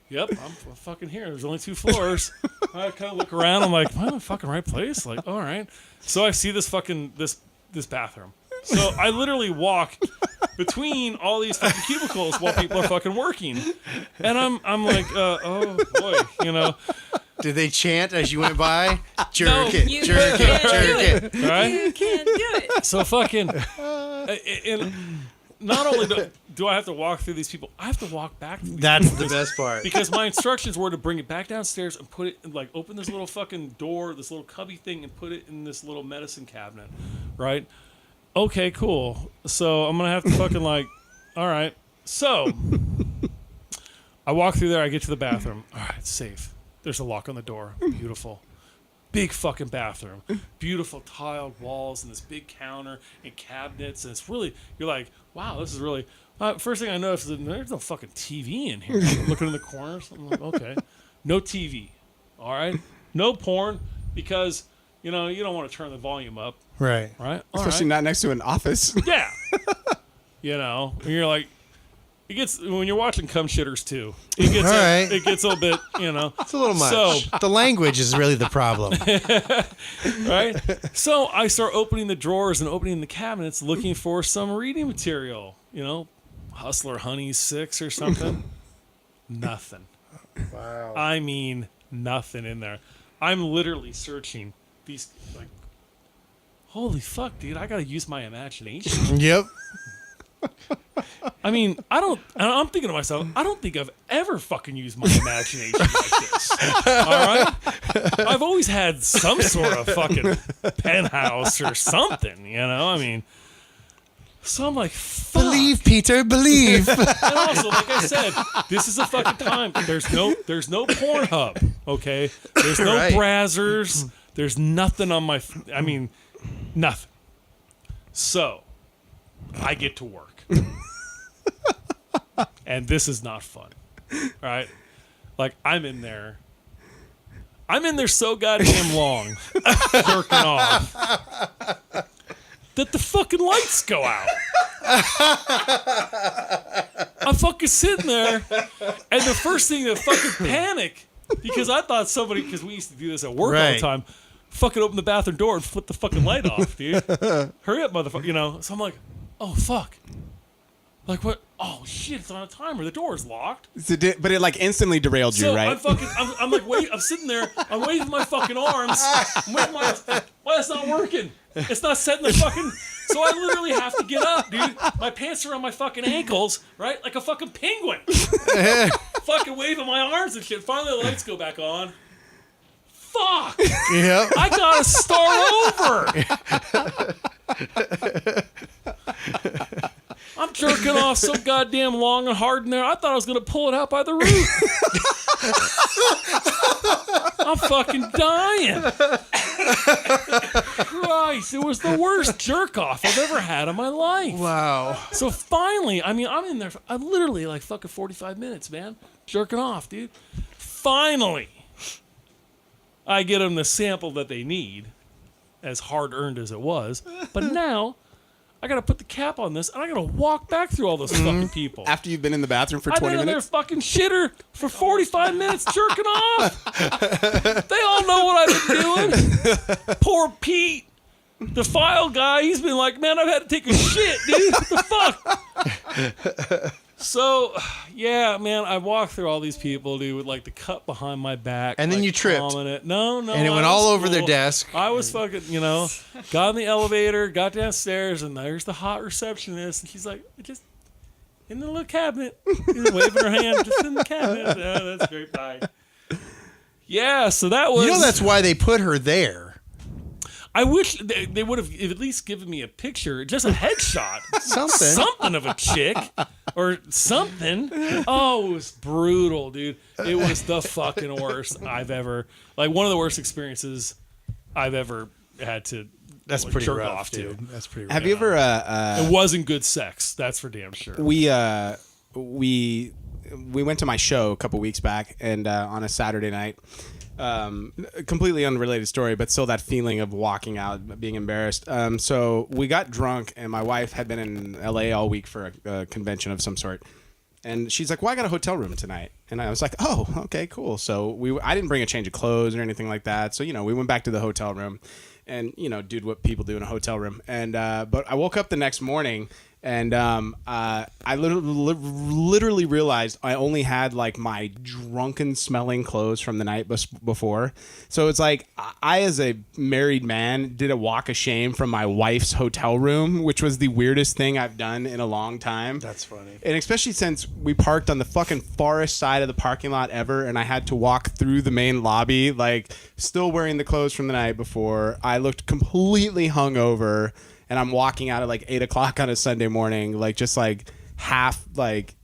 Speaker 3: Yep, I'm fucking here. There's only 2 floors. I kind of look around. I'm like, am I in the fucking right place? Like, all right. So I see this fucking this bathroom. So I literally walk between all these fucking cubicles while people are fucking working, and I'm like, oh boy,
Speaker 2: Did they chant as you went by? Jerk
Speaker 3: No,
Speaker 2: it,
Speaker 4: you
Speaker 2: jerk
Speaker 4: can't
Speaker 2: it, jerk
Speaker 4: do
Speaker 2: it.
Speaker 3: right?
Speaker 4: You can't do it.
Speaker 3: So fucking, and not only do I have to walk through these people, I have to walk back through these
Speaker 2: That's the best part.
Speaker 3: because my instructions were to bring it back downstairs and put it, like, open this little fucking door, this little cubby thing, and put it in this little medicine cabinet, right? Okay, cool. So I'm gonna have to fucking all right. So I walk through there. I get to the bathroom. All right, it's safe. There's a lock on the door. Beautiful. Big fucking bathroom. Beautiful tiled walls and this big counter and cabinets. And it's really, you're like, wow, this is really. First thing I noticed is there's no fucking TV in here. I'm looking in the corners. I'm like, okay. No TV. All right. No porn because, you don't want to turn the volume up.
Speaker 2: Right.
Speaker 3: Right? All
Speaker 1: Especially
Speaker 3: right.
Speaker 1: not next to an office.
Speaker 3: Yeah. And you're like, it gets, when you're watching Cum Shitters too, it gets,
Speaker 2: All right.
Speaker 3: it gets a little bit,
Speaker 2: It's a little much.
Speaker 3: So,
Speaker 2: The language is really the problem.
Speaker 3: right? So I start opening the drawers and opening the cabinets looking for some reading material, Hustler Honey 6 or something. Nothing.
Speaker 2: Wow.
Speaker 3: I mean, nothing in there. I'm literally searching these, like, holy fuck, dude, I gotta use my imagination.
Speaker 2: Yep.
Speaker 3: I mean, I'm thinking to myself, I don't think I've ever fucking used my imagination like this. All right? I've always had some sort of fucking penthouse or something, I mean, so I'm like, fuck.
Speaker 2: Believe, Peter, believe.
Speaker 3: And also, like I said, this is a fucking time. There's no Pornhub, okay? There's no
Speaker 2: Right.
Speaker 3: Brazzers. There's nothing on my, nothing. So, I get to work. And this is not fun. Right? Like, I'm in there so goddamn long, jerking off, that the fucking lights go out. I'm fucking sitting there, and the first thing that fucking panic, because I thought somebody, because we used to do this at work all the time, fucking open the bathroom door and flip the fucking light off, dude. Hurry up, motherfucker. You know, so I'm like, oh, fuck. Like, what? Oh, shit, it's on a timer. The door is locked.
Speaker 1: But it, like, instantly derailed you, right?
Speaker 3: I'm like, wait, I'm sitting there. I'm waving my fucking arms. I'm waving my arms. Why, it's not working? It's not setting the fucking... So I literally have to get up, dude. My pants are on my fucking ankles, right? Like a fucking penguin. Fucking waving my arms and shit. Finally, the lights go back on. Fuck.
Speaker 2: Yep.
Speaker 3: I gotta start over. I'm jerking off so goddamn long and hard in there. I thought I was gonna pull it out by the root. I'm fucking dying. Christ, it was the worst jerk off I've ever had in my life.
Speaker 2: Wow.
Speaker 3: So finally, I mean, I'm in there. I'm literally like fucking 45 minutes, man, jerking off, dude. Finally, I get them the sample that they need, as hard earned as it was. But now, I gotta put the cap on this, and I gotta walk back through all those fucking people.
Speaker 1: After you've been in the bathroom for 20
Speaker 3: I've been in
Speaker 1: minutes?
Speaker 3: their fucking shitter for 45 minutes jerking off. They all know what I've been doing. Poor Pete, the file guy, he's been like, man, I've had to take a shit, dude. What the fuck? So, yeah, man, I walked through all these people, dude, with like the cut behind my back.
Speaker 2: And then
Speaker 3: like,
Speaker 2: you tripped.
Speaker 3: prominent. No.
Speaker 2: And it went all over their desk.
Speaker 3: I was fucking, got in the elevator, got downstairs, and there's the hot receptionist. And she's like, just in the little cabinet. She's waving her hand, just in the cabinet. Oh, that's great. Bye. Yeah, so that was...
Speaker 2: You know that's why they put her there.
Speaker 3: I wish they would have at least given me a picture, just a headshot. Something of a chick or something. Oh, it was brutal, dude. It was the fucking worst I've ever, like one of the worst experiences I've ever had to
Speaker 2: That's pretty
Speaker 3: jerk
Speaker 2: rough,
Speaker 3: off
Speaker 2: dude.
Speaker 3: to.
Speaker 2: That's pretty rough.
Speaker 1: Have you ever...
Speaker 3: it wasn't good sex, that's for damn sure.
Speaker 1: We went to my show a couple weeks back, and on a Saturday night... completely unrelated story, but still that feeling of walking out, being embarrassed. So we got drunk, and my wife had been in LA all week for a convention of some sort. And she's like, well, I got a hotel room tonight. And I was like, oh, okay, cool. So I didn't bring a change of clothes or anything like that. So, we went back to the hotel room and, did what people do in a hotel room. And, but I woke up the next morning, and I literally realized I only had like my drunken smelling clothes from the night before. So it's like I, as a married man, did a walk of shame from my wife's hotel room, which was the weirdest thing I've done in a long time.
Speaker 2: That's funny.
Speaker 1: And especially since we parked on the fucking farthest side of the parking lot ever, and I had to walk through the main lobby, like still wearing the clothes from the night before. I looked completely hungover. And I'm walking out at like 8 o'clock on a Sunday morning, like just like half like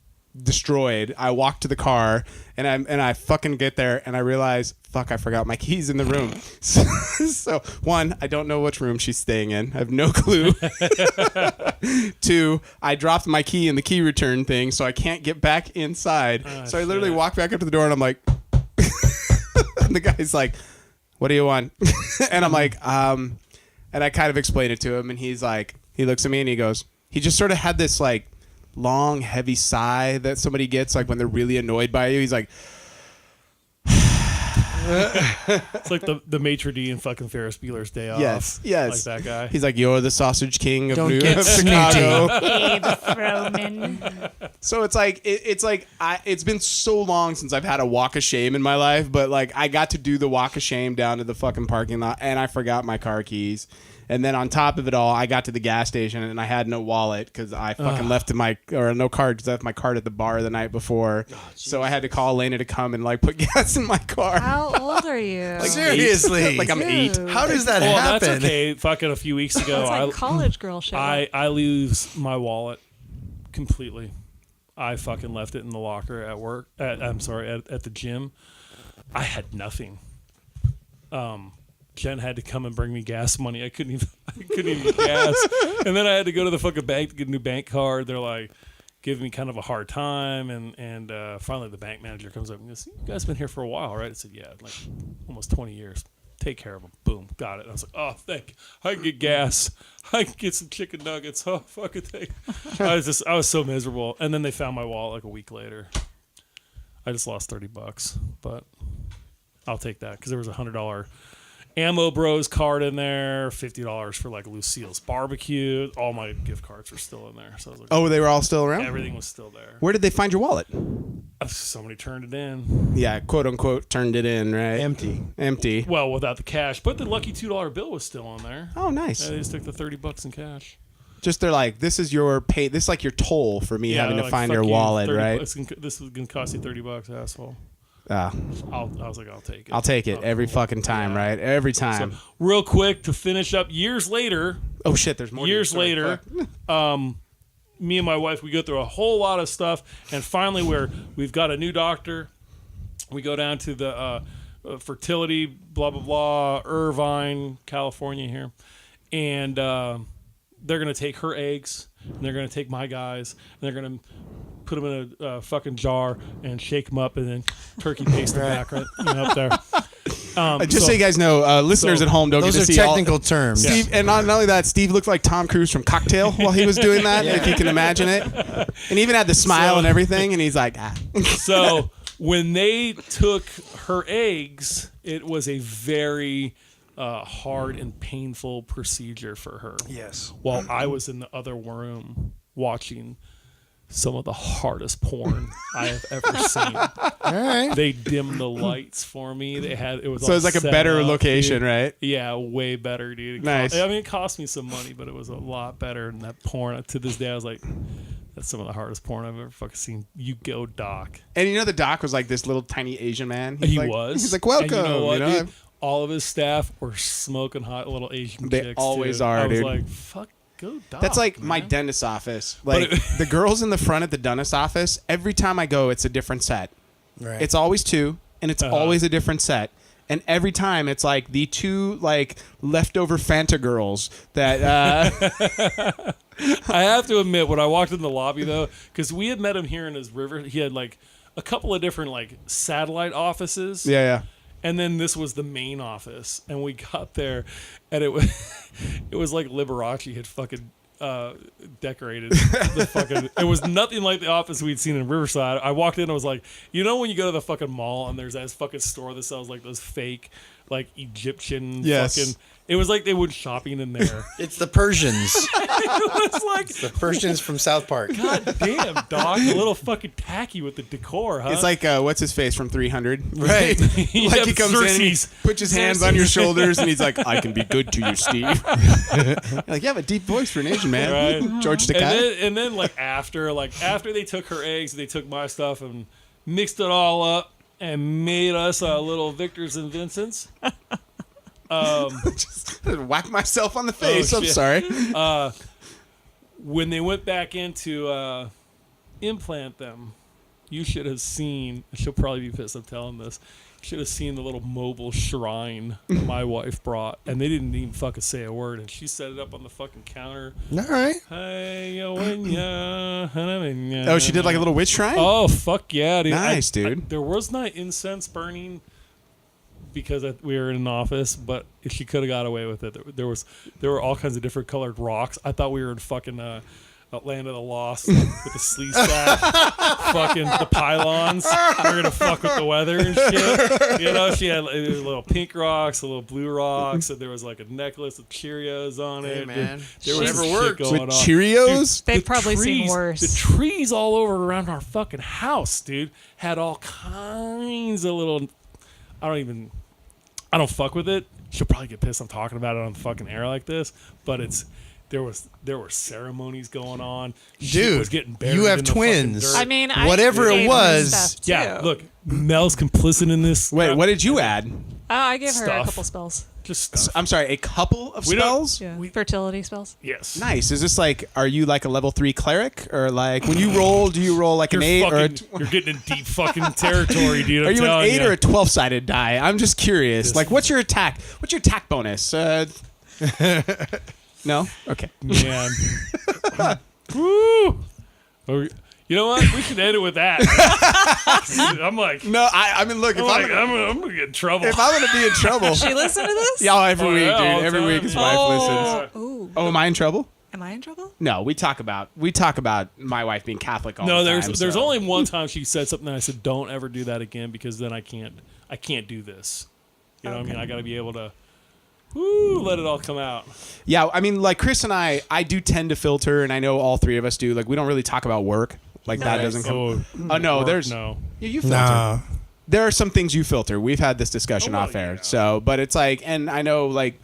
Speaker 1: destroyed. I walk to the car, and I fucking get there, and I realize, fuck, I forgot my keys in the room. So one, I don't know which room she's staying in. I have no clue. Two, I dropped my key in the key return thing, so I can't get back inside. So I literally walk back up to the door, and I'm like, and the guy's like, what do you want? And I'm like, and I kind of explained it to him, and he's like, he looks at me and he goes, he just sort of had this like long, heavy sigh that somebody gets like when they're really annoyed by you. He's like,
Speaker 3: It's like the maitre d' in fucking Ferris Bueller's Day Off.
Speaker 1: yes.
Speaker 3: Like that guy.
Speaker 1: He's like, you're the sausage king of
Speaker 2: Don't get
Speaker 1: Chicago.
Speaker 4: Abe Froman.
Speaker 1: So it's like it's been so long since I've had a walk of shame in my life, but like I got to do the walk of shame down to the fucking parking lot, and I forgot my car keys. And then on top of it all, I got to the gas station and I had no wallet because I fucking no card because I left my card at the bar the night before. So I had to call Elena to come and like put gas in my car.
Speaker 4: How old are you?
Speaker 1: Like
Speaker 2: Seriously.
Speaker 1: like I'm 8.
Speaker 4: Dude.
Speaker 2: How does that
Speaker 3: Well,
Speaker 2: happen?
Speaker 3: that's okay. Fucking a few weeks ago,
Speaker 4: That's like college girl shit.
Speaker 3: I lose my wallet completely. I fucking left it in the locker at work. At the gym. I had nothing. Jen had to come and bring me gas money. I couldn't even get gas. And then I had to go to the fucking bank to get a new bank card. They're like giving me kind of a hard time. And finally the bank manager comes up and goes, you guys been here for a while, right? I said, yeah, like almost 20 years. take care of them. Boom, got it. I was like, oh, thank you. I can get gas. I can get some chicken nuggets. Oh, fucking thing. I was so miserable. And then they found my wallet like a week later. I just lost $30, but I'll take that because there was $100 Ammo Bros card in there, $50 for like Lucille's barbecue. All my gift cards were still in there. So I was like,
Speaker 1: Oh, they were all still around?
Speaker 3: everything was still there.
Speaker 1: Where did they find your wallet?
Speaker 3: Somebody turned it in.
Speaker 1: Yeah, quote unquote, turned it in, right? Empty.
Speaker 3: Well, without the cash, but the lucky $2 bill was still on there.
Speaker 1: Oh, nice.
Speaker 3: They just took the $30 in cash.
Speaker 1: Just they're like, this is your pay. This is like your toll for me having to
Speaker 3: like,
Speaker 1: find
Speaker 3: fuck
Speaker 1: your
Speaker 3: you,
Speaker 1: wallet,
Speaker 3: 30
Speaker 1: right?
Speaker 3: This is gonna cost you $30, asshole.
Speaker 1: I
Speaker 3: was like, I'll take it.
Speaker 1: I'll take it every fucking time, right? Every time.
Speaker 3: So, real quick to finish up, years later.
Speaker 1: Oh shit, there's more.
Speaker 3: Years later, me and my wife, we go through a whole lot of stuff, and finally, we've got a new doctor. We go down to the fertility, blah blah blah, Irvine, California here, and they're gonna take her eggs, and they're gonna take my guys, and they're gonna put them in a fucking jar and shake them up, and then turkey paste them back right up there.
Speaker 1: Just so you guys know, listeners at home don't get to
Speaker 2: those
Speaker 1: see
Speaker 2: are technical terms.
Speaker 1: Steve, and not only that, Steve looked like Tom Cruise from Cocktail while he was doing that, if you can imagine it. And even had the smile and everything, and he's like, ah.
Speaker 3: So when they took her eggs, it was a very hard and painful procedure for her.
Speaker 2: Yes.
Speaker 3: While I was in the other room watching some of the hardest porn I have ever seen.
Speaker 2: All right.
Speaker 3: They dimmed the lights for me. It was
Speaker 1: So it's like a better location,
Speaker 3: dude.
Speaker 1: right?
Speaker 3: Yeah, way better, dude.
Speaker 1: Nice.
Speaker 3: It cost me some money, but it was a lot better than that porn. To this day, I was like, that's some of the hardest porn I've ever fucking seen. You go, Doc.
Speaker 1: And you know, the doc was like this little tiny Asian man.
Speaker 3: He
Speaker 1: like,
Speaker 3: was.
Speaker 1: He's like, welcome.
Speaker 3: And you know what,
Speaker 1: you know?
Speaker 3: dude? All of his staff were smoking hot little Asian
Speaker 1: They
Speaker 3: chicks.
Speaker 1: always
Speaker 3: too.
Speaker 1: are,
Speaker 3: I was
Speaker 1: dude.
Speaker 3: like, fuck. Go Doc,
Speaker 1: That's like
Speaker 3: man.
Speaker 1: my dentist's office. Like
Speaker 3: But
Speaker 1: the girls in the front at the dentist's office, every time I go, it's a different set.
Speaker 2: Right.
Speaker 1: It's always two, and it's always a different set. And every time it's like the two like leftover Fanta girls that
Speaker 3: I have to admit, when I walked in the lobby though, because we had met him here in his river, he had like a couple of different like satellite offices.
Speaker 1: yeah.
Speaker 3: And then this was the main office, and we got there, and it was like Liberace had fucking decorated the fucking. It was nothing like the office we'd seen in Riverside. I walked in and was like, you know, when you go to the fucking mall and there's that fucking store that sells like those fake, like Egyptian fucking. It was like they went shopping in there.
Speaker 2: It's the Persians.
Speaker 3: It was like
Speaker 2: The Persians from South Park.
Speaker 3: God damn, Doc, a little fucking tacky with the decor, huh?
Speaker 1: It's like what's his face from 300,
Speaker 2: Right.
Speaker 1: like he comes in, and he
Speaker 3: Xerxes.
Speaker 1: puts his hands on your shoulders, and he's like, "I can be good to you, Steve." You're like, you have a deep voice for an Asian man,
Speaker 3: Right.
Speaker 1: George Takei.
Speaker 3: And then like after they took her eggs, they took my stuff and mixed it all up and made us little Victors and Vincents.
Speaker 1: Just whack myself on the face. I'm
Speaker 3: shit.
Speaker 1: sorry.
Speaker 3: When they went back in to implant them, you should have seen. She'll probably be pissed I'm telling this. You should have seen the little mobile shrine my wife brought, and they didn't even fucking say a word. And she set it up on the fucking counter.
Speaker 2: All right.
Speaker 1: Oh, she did like a little witch shrine.
Speaker 3: Oh fuck yeah, dude!
Speaker 1: Nice, dude.
Speaker 3: There was not incense burning because we were in an office, but she could have got away with it. There were all kinds of different colored rocks. I thought we were in fucking Land of the Lost with the sleeve stack, fucking the pylons. We're gonna fuck with the weather and shit. You know, she had little pink rocks, a little blue rocks, and there was like a necklace with Cheerios on it.
Speaker 2: Hey, man.
Speaker 3: There was
Speaker 2: Whatever
Speaker 3: shit
Speaker 2: works.
Speaker 3: going
Speaker 1: With
Speaker 3: on.
Speaker 1: Cheerios.
Speaker 4: They've
Speaker 3: The
Speaker 4: probably seen
Speaker 3: trees-
Speaker 4: worse.
Speaker 3: The trees all over around our fucking house, dude, had all kinds of little. I don't fuck with it. She'll probably get pissed I'm talking about it on the fucking air like this, but there were ceremonies going on. Shit was
Speaker 2: Dude,
Speaker 3: getting buried
Speaker 2: you have
Speaker 3: in the fucking
Speaker 2: twins.
Speaker 3: dirt.
Speaker 4: I mean, I
Speaker 2: Whatever it
Speaker 4: gave her
Speaker 2: was-
Speaker 4: stuff, too.
Speaker 3: Yeah, look, Mel's complicit in this.
Speaker 1: Wait, what did you add?
Speaker 4: I gave her a
Speaker 3: Stuff.
Speaker 4: couple spells.
Speaker 3: Just stuff.
Speaker 1: I'm sorry, a couple of
Speaker 3: We don't-
Speaker 1: spells.
Speaker 4: Yeah. Fertility spells.
Speaker 3: Yes.
Speaker 1: Nice. Is this like, are you like a level 3 cleric, or like when you roll, do you roll like
Speaker 3: You're
Speaker 1: an 8 or a
Speaker 3: fucking, you're getting in deep fucking territory, dude.
Speaker 1: are
Speaker 3: I'm
Speaker 1: you an
Speaker 3: telling
Speaker 1: 8
Speaker 3: ya.
Speaker 1: or a 12-sided die? I'm just curious. Like, what's your attack? What's your attack bonus? No. Okay.
Speaker 3: Man. Woo! Or, You know what? We should end it with that. I'm like,
Speaker 1: No, I mean, look, if
Speaker 3: I'm gonna get in trouble.
Speaker 1: if I'm gonna be in trouble,
Speaker 4: She listen to this?
Speaker 1: yeah, every week,
Speaker 3: yeah, all
Speaker 1: dude.
Speaker 3: the
Speaker 1: Every
Speaker 3: time.
Speaker 1: week his wife listens.
Speaker 4: Ooh.
Speaker 1: Oh, am I in trouble?
Speaker 4: Am I in trouble?
Speaker 1: No, we talk about my wife being Catholic all
Speaker 3: No,
Speaker 1: the time.
Speaker 3: there's
Speaker 1: so.
Speaker 3: only one time she said something and I said, don't ever do that again because then I can't do this. You know what I mean? I got to be able to let it all come out.
Speaker 1: Yeah, I mean, like Chris and I do tend to filter, and I know all three of us do. Like, we don't really talk about work. Like, that doesn't come. Oh, no,
Speaker 3: work,
Speaker 1: there's.
Speaker 3: no.
Speaker 1: Yeah, you filter.
Speaker 2: Nah.
Speaker 1: There are some things you filter. We've had this discussion off air.
Speaker 3: yeah.
Speaker 1: So, but it's like, and I know, like,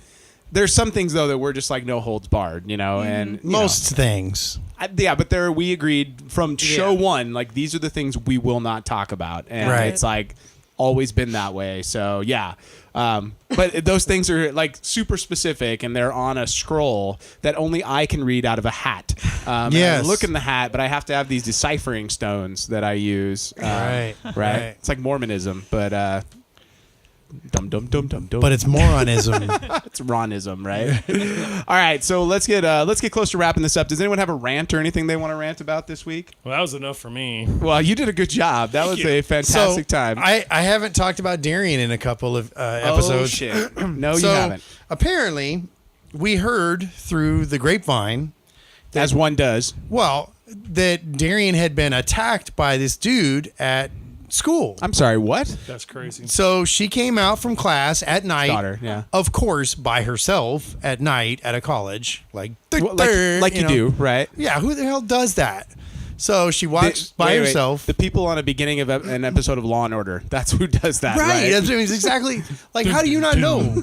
Speaker 1: there's some things, though, that we're just like no holds barred, you know? And you
Speaker 2: Most things.
Speaker 1: yeah, but we agreed from show
Speaker 2: Yeah.
Speaker 1: one, like, these are the things we will not talk about. And
Speaker 2: Right.
Speaker 1: it's like always been that way. So, yeah. But those things are like super specific and they're on a scroll that only I can read out of a hat. And
Speaker 2: Yes.
Speaker 1: I look in the hat, but I have to have these deciphering stones that I use.
Speaker 2: Right.
Speaker 1: Right. It's like Mormonism, but dum dum dum dum dum.
Speaker 2: But it's moronism.
Speaker 1: It's Ronism, right? All right, so let's get close to wrapping this up. Does anyone have a rant or anything they want to rant about this week?
Speaker 3: Well, that was enough for me.
Speaker 1: Well, you did a good job. That was a fantastic time.
Speaker 2: I haven't talked about Darian in a couple of episodes.
Speaker 1: Oh shit! No, you
Speaker 2: So,
Speaker 1: haven't.
Speaker 2: apparently, we heard through the grapevine,
Speaker 1: As one does.
Speaker 2: well, that Darian had been attacked by this dude at school.
Speaker 1: I'm sorry. What?
Speaker 3: That's crazy.
Speaker 2: So she came out from class at night.
Speaker 1: Daughter, yeah.
Speaker 2: Of course, by herself at night at a college. Like
Speaker 1: you
Speaker 2: know.
Speaker 1: do, right?
Speaker 2: Yeah, who the hell does that? So she walks by
Speaker 1: Wait.
Speaker 2: herself.
Speaker 1: The people on the beginning of an episode of Law and Order. That's who does that,
Speaker 2: Right.
Speaker 1: right?
Speaker 2: That's what I mean, it's exactly. Like, how do you not know?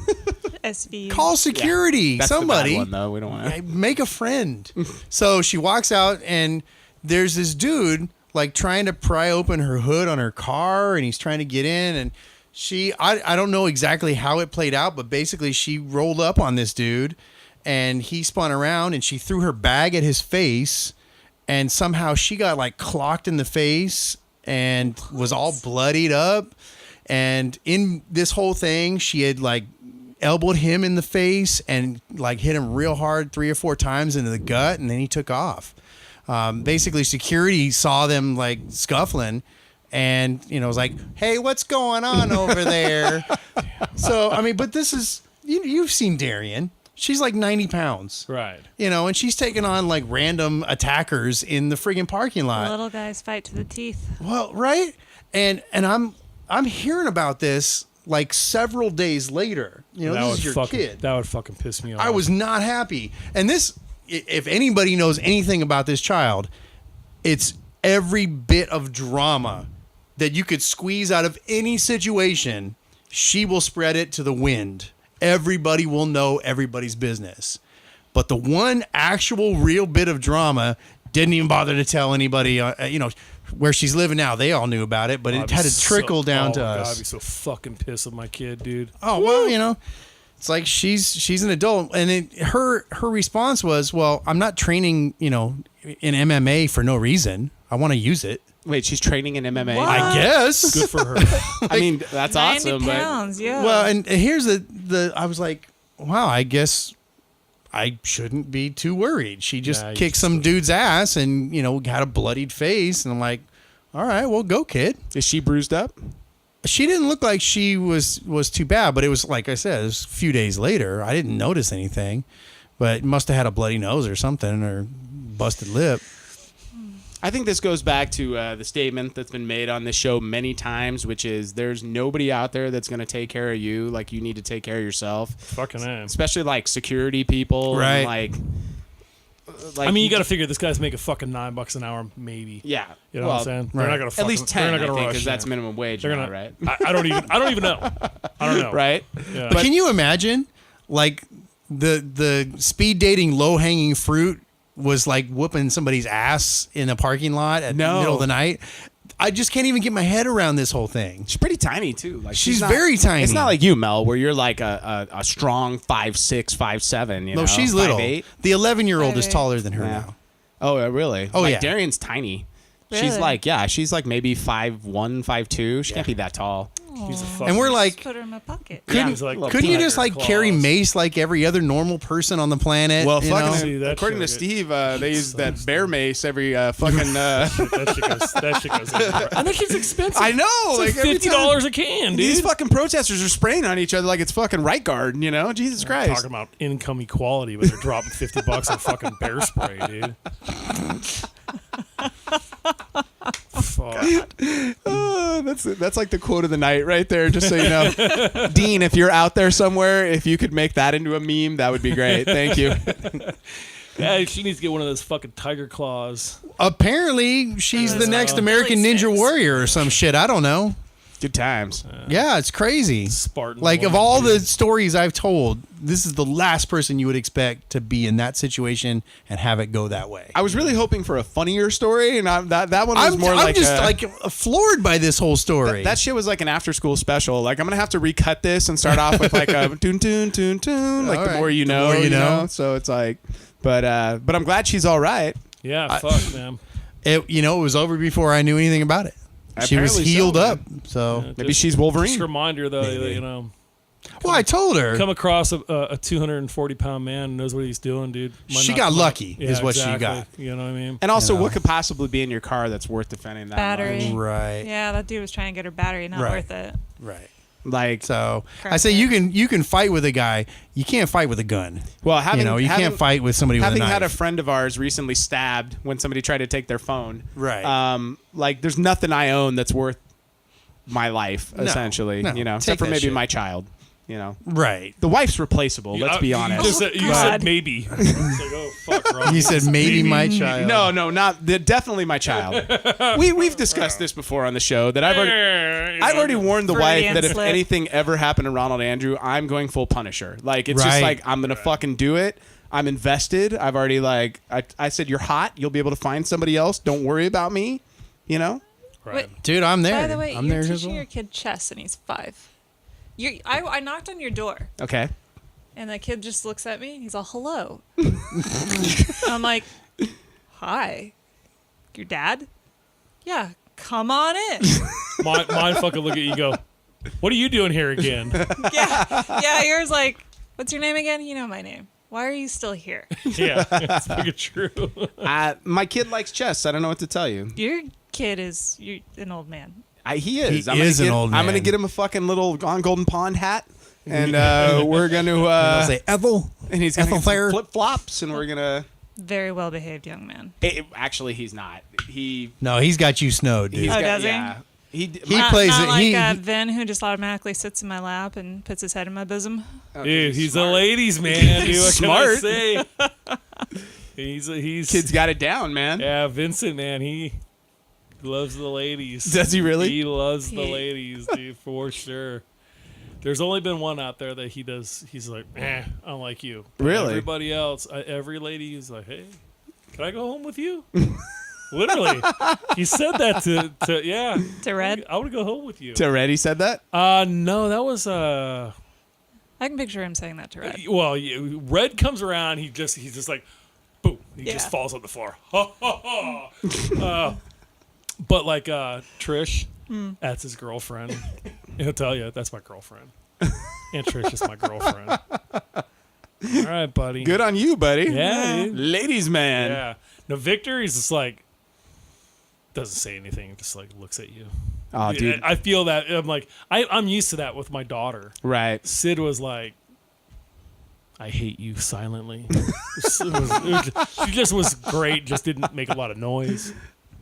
Speaker 4: SV.
Speaker 2: Call security.
Speaker 1: That's
Speaker 2: Somebody.
Speaker 1: the bad one, though. We don't want to.
Speaker 2: Make a friend. So she walks out, and there's this dude like trying to pry open her hood on her car, and he's trying to get in. And I don't know exactly how it played out, but basically she rolled up on this dude, and he spun around, and she threw her bag at his face, and somehow she got like clocked in the face and was all bloodied up. And in this whole thing, she had like elbowed him in the face and like hit him real hard 3 or 4 times into the gut, and then he took off. Basically, security saw them like scuffling, and was like, "Hey, what's going on over there?" So I mean, but this is you've seen Darian. She's like 90 pounds,
Speaker 3: Right.
Speaker 2: and she's taking on like random attackers in the friggin' parking lot.
Speaker 4: Little guys fight to the teeth.
Speaker 2: Well, right, and I'm hearing about this like several days later. This is your kid.
Speaker 3: That would fucking piss me off.
Speaker 2: I was not happy. And this, if anybody knows anything about this child, it's every bit of drama that you could squeeze out of any situation. She will spread it to the wind. Everybody will know everybody's business. But the one actual real bit of drama didn't even bother to tell anybody, where she's living now. They all knew about it, but it had to trickle down to us.
Speaker 3: I'd be so fucking pissed with my kid, dude.
Speaker 2: Oh, well, it's like she's an adult, and her response was, "Well, I'm not training, in MMA for no reason. I want to use it."
Speaker 1: Wait, she's training in MMA?
Speaker 4: What?
Speaker 2: I guess.
Speaker 3: Good for her.
Speaker 1: I mean, that's
Speaker 4: 90
Speaker 1: awesome.
Speaker 4: pounds, yeah.
Speaker 2: Well, and here's the I was like, wow, I guess I shouldn't be too worried. She just
Speaker 3: Nah, you
Speaker 2: kicked
Speaker 3: just-
Speaker 2: some dude's ass and, had a bloodied face, and I'm like, all right, well, go, kid.
Speaker 1: Is she bruised up?
Speaker 2: She didn't look like she was too bad, but it was, like I said, it was a few days later. I didn't notice anything, but must have had a bloody nose or something, or busted lip.
Speaker 1: I think this goes back to the statement that's been made on this show many times, which is there's nobody out there that's going to take care of you like you need to take care of yourself.
Speaker 3: Fucking A.
Speaker 1: Especially like security people.
Speaker 2: Right.
Speaker 1: And like
Speaker 3: I mean, you got to figure this guy's making fucking $9 an hour, maybe.
Speaker 1: Yeah.
Speaker 3: You know what I'm saying?
Speaker 2: right.
Speaker 3: They're not gonna
Speaker 1: At least 10,
Speaker 3: They're not
Speaker 1: I
Speaker 3: gonna
Speaker 1: think,
Speaker 3: rush
Speaker 1: because that's
Speaker 3: him.
Speaker 1: minimum wage
Speaker 3: They're
Speaker 1: now,
Speaker 3: gonna.
Speaker 1: right?
Speaker 3: I don't even know. I don't know.
Speaker 1: Right?
Speaker 3: Yeah.
Speaker 2: But can you imagine, like, the speed dating low hanging fruit was like whooping somebody's ass in a parking lot at the middle of the night? I just can't even get my head around this whole thing.
Speaker 1: She's pretty tiny, too. Like
Speaker 2: She's
Speaker 1: not-
Speaker 2: very tiny.
Speaker 1: It's not like you, Mel, where you're like a strong 5'6", 5'7",
Speaker 2: No, she's little.
Speaker 1: 5'8".
Speaker 2: The 11-year-old is
Speaker 4: 5'8".
Speaker 2: taller than her
Speaker 1: Yeah.
Speaker 2: now.
Speaker 1: Oh, really?
Speaker 2: Oh,
Speaker 1: like,
Speaker 2: yeah.
Speaker 1: Darian's tiny.
Speaker 4: Really?
Speaker 1: She's like maybe 5'1", 5'2". She can't be that tall.
Speaker 3: He's a fucking.
Speaker 2: And we're like,
Speaker 4: Just put her in my pocket.
Speaker 2: couldn't,
Speaker 3: he's like
Speaker 2: couldn't you
Speaker 3: Tiger
Speaker 2: just like
Speaker 3: Claws.
Speaker 2: carry mace like every other normal person on the planet?
Speaker 1: Well,
Speaker 2: you know?
Speaker 1: fucking,
Speaker 3: See, that
Speaker 1: according to
Speaker 3: shit-
Speaker 1: Steve, they use that bear mace every fucking.
Speaker 3: That shit goes everywhere. And that shit's expensive.
Speaker 1: I know,
Speaker 3: It's like
Speaker 1: every time-
Speaker 3: $50 a can, dude.
Speaker 1: These fucking protesters are spraying on each other like it's fucking right guard, you know? Jesus Christ.
Speaker 3: Talking about income equality, but they're dropping $50 on fucking bear spray, dude. Fuck.
Speaker 1: Oh, that's like the quote of the night right there, just so you know. Dean, if you're out there somewhere, if you could make that into a meme, that would be great. Thank you.
Speaker 3: Yeah, she needs to get one of those fucking tiger claws.
Speaker 2: Apparently, she's the next American
Speaker 4: Really
Speaker 2: Ninja
Speaker 4: six.
Speaker 2: Warrior or some shit. I don't know.
Speaker 1: Good times.
Speaker 2: Yeah, it's crazy.
Speaker 3: Spartan.
Speaker 2: Like, of
Speaker 3: woman,
Speaker 2: all
Speaker 3: dude.
Speaker 2: the stories I've told, this is the last person you would expect to be in that situation and have it go that way.
Speaker 1: I was really hoping for a funnier story, and that one was
Speaker 2: I'm
Speaker 1: more like
Speaker 2: just like floored by this whole story.
Speaker 1: that shit was like an after school special. Like, I'm gonna have to recut this and start off with like a toon toon toon toon. Like,
Speaker 2: All
Speaker 1: the
Speaker 2: right.
Speaker 1: more you know,
Speaker 2: more you know.
Speaker 1: So it's like, but I'm glad she's all right.
Speaker 3: Yeah, fuck, man.
Speaker 2: it was over before I knew anything about it. She was
Speaker 1: Apparently so,
Speaker 2: healed
Speaker 1: man.
Speaker 2: up. So,
Speaker 1: Maybe she's Wolverine.
Speaker 3: Just a reminder, though, that, you know,
Speaker 2: well, I told her
Speaker 3: come across a 240-pound man who knows what he's doing, dude. Might
Speaker 2: she
Speaker 3: not
Speaker 2: got
Speaker 3: come up.
Speaker 2: lucky,
Speaker 3: Yeah,
Speaker 2: is what
Speaker 3: exactly.
Speaker 2: she got.
Speaker 3: You know what I mean?
Speaker 1: And also,
Speaker 2: You know.
Speaker 1: what could possibly be in your car that's worth defending that
Speaker 4: Battery.
Speaker 1: much?
Speaker 2: Right,
Speaker 4: Yeah, that dude was trying to get her battery. Not
Speaker 2: Right.
Speaker 4: worth it.
Speaker 2: right.
Speaker 1: Like,
Speaker 2: So I
Speaker 4: Correct.
Speaker 2: say you can fight with a guy. You can't fight with a gun.
Speaker 1: well, having
Speaker 2: You
Speaker 1: having,
Speaker 2: can't fight with somebody with a
Speaker 1: having
Speaker 2: knife.
Speaker 1: had a friend of ours recently stabbed when somebody tried to take their phone.
Speaker 2: Right.
Speaker 1: Like, there's nothing I own that's worth my life,
Speaker 2: No,
Speaker 1: essentially.
Speaker 2: no.
Speaker 1: You know,
Speaker 2: Take
Speaker 1: except for
Speaker 2: that
Speaker 1: maybe
Speaker 2: shit.
Speaker 1: my child. You know,
Speaker 2: Right.
Speaker 1: the wife's replaceable. Let's be honest.
Speaker 3: You
Speaker 4: God.
Speaker 3: said maybe. It's like, oh, fuck, Ron.
Speaker 2: You said maybe my child.
Speaker 1: No, not definitely my child. We've discussed this before on the show that I've already warned the wife
Speaker 4: Freudian
Speaker 1: that if
Speaker 4: slip.
Speaker 1: anything ever happened to Ronald Andrew, I'm going full Punisher. Like, it's just
Speaker 2: Right.
Speaker 1: like, I'm gonna fucking do it. I'm invested. I've already I said, you're hot. You'll be able to find somebody else. Don't worry about me. You know.
Speaker 3: Right.
Speaker 4: Wait,
Speaker 2: Dude, I'm there.
Speaker 4: by the way,
Speaker 2: I'm
Speaker 4: you're
Speaker 2: there as
Speaker 4: teaching
Speaker 2: well.
Speaker 4: your kid chess, and he's 5. I knocked on your door,
Speaker 1: Okay.
Speaker 4: and the kid just looks at me. He's all, "Hello." I'm like, "Hi, your dad?" Yeah, come on in.
Speaker 3: Mine fucking look at you and go, what are you doing here again?
Speaker 4: yeah. Yours like, "What's your name again?" You know my name. Why are you still here?
Speaker 3: Yeah, it's fucking true.
Speaker 1: My kid likes chess. I don't know what to tell you.
Speaker 4: Your kid is you're an old man.
Speaker 1: He is.
Speaker 2: He
Speaker 1: I'm gonna
Speaker 2: is an
Speaker 1: get-
Speaker 2: old
Speaker 1: I'm gonna
Speaker 2: man.
Speaker 1: get him a fucking little on Golden Pond hat, and we're gonna.
Speaker 2: I'll say Ethel.
Speaker 1: and he's gonna
Speaker 2: Ethel Thayer.
Speaker 1: flip flops, and we're gonna.
Speaker 4: Very well behaved young man.
Speaker 1: Actually, he's not.
Speaker 2: No, he's got you snowed, dude.
Speaker 1: He's
Speaker 4: Oh,
Speaker 1: got,
Speaker 4: does he?
Speaker 1: yeah. He
Speaker 4: Not,
Speaker 2: plays
Speaker 4: not
Speaker 2: it-
Speaker 4: like
Speaker 2: he-
Speaker 4: Vin, who just automatically sits in my lap and puts his head in my bosom.
Speaker 3: Dude, he's a ladies' man, dude. What
Speaker 1: Smart.
Speaker 3: can I say? He's
Speaker 1: Kid's got it down, man.
Speaker 3: Yeah, Vincent, man, he loves the ladies.
Speaker 1: Does he really?
Speaker 3: He loves the
Speaker 4: He-
Speaker 3: ladies, dude, for sure. There's only been one out there that he does. He's like, unlike you. But
Speaker 1: Really?
Speaker 3: Everybody else, every lady is like, hey, can I go home with you? Literally, he said that to yeah.
Speaker 4: To Red?
Speaker 3: I want to go home with you.
Speaker 1: To Red, he said that.
Speaker 3: No, that was
Speaker 4: I can picture him saying that to Red.
Speaker 3: well, Red comes around. He's just like, boom. He just
Speaker 4: Yeah.
Speaker 3: falls on the floor. Ha ha ha. But like Trish, that's his girlfriend. He'll tell you that's my girlfriend. And Trish is my girlfriend. All right, buddy.
Speaker 1: Good on you, buddy.
Speaker 3: Yeah, dude.
Speaker 1: Ladies, man.
Speaker 3: Yeah. No, Victor, he's just like doesn't say anything. Just like looks at you.
Speaker 1: Oh, dude.
Speaker 3: I feel that. I'm like I'm used to that with my daughter.
Speaker 1: Right.
Speaker 3: Sid was like, I hate you silently. She just was great. Just didn't make a lot of noise.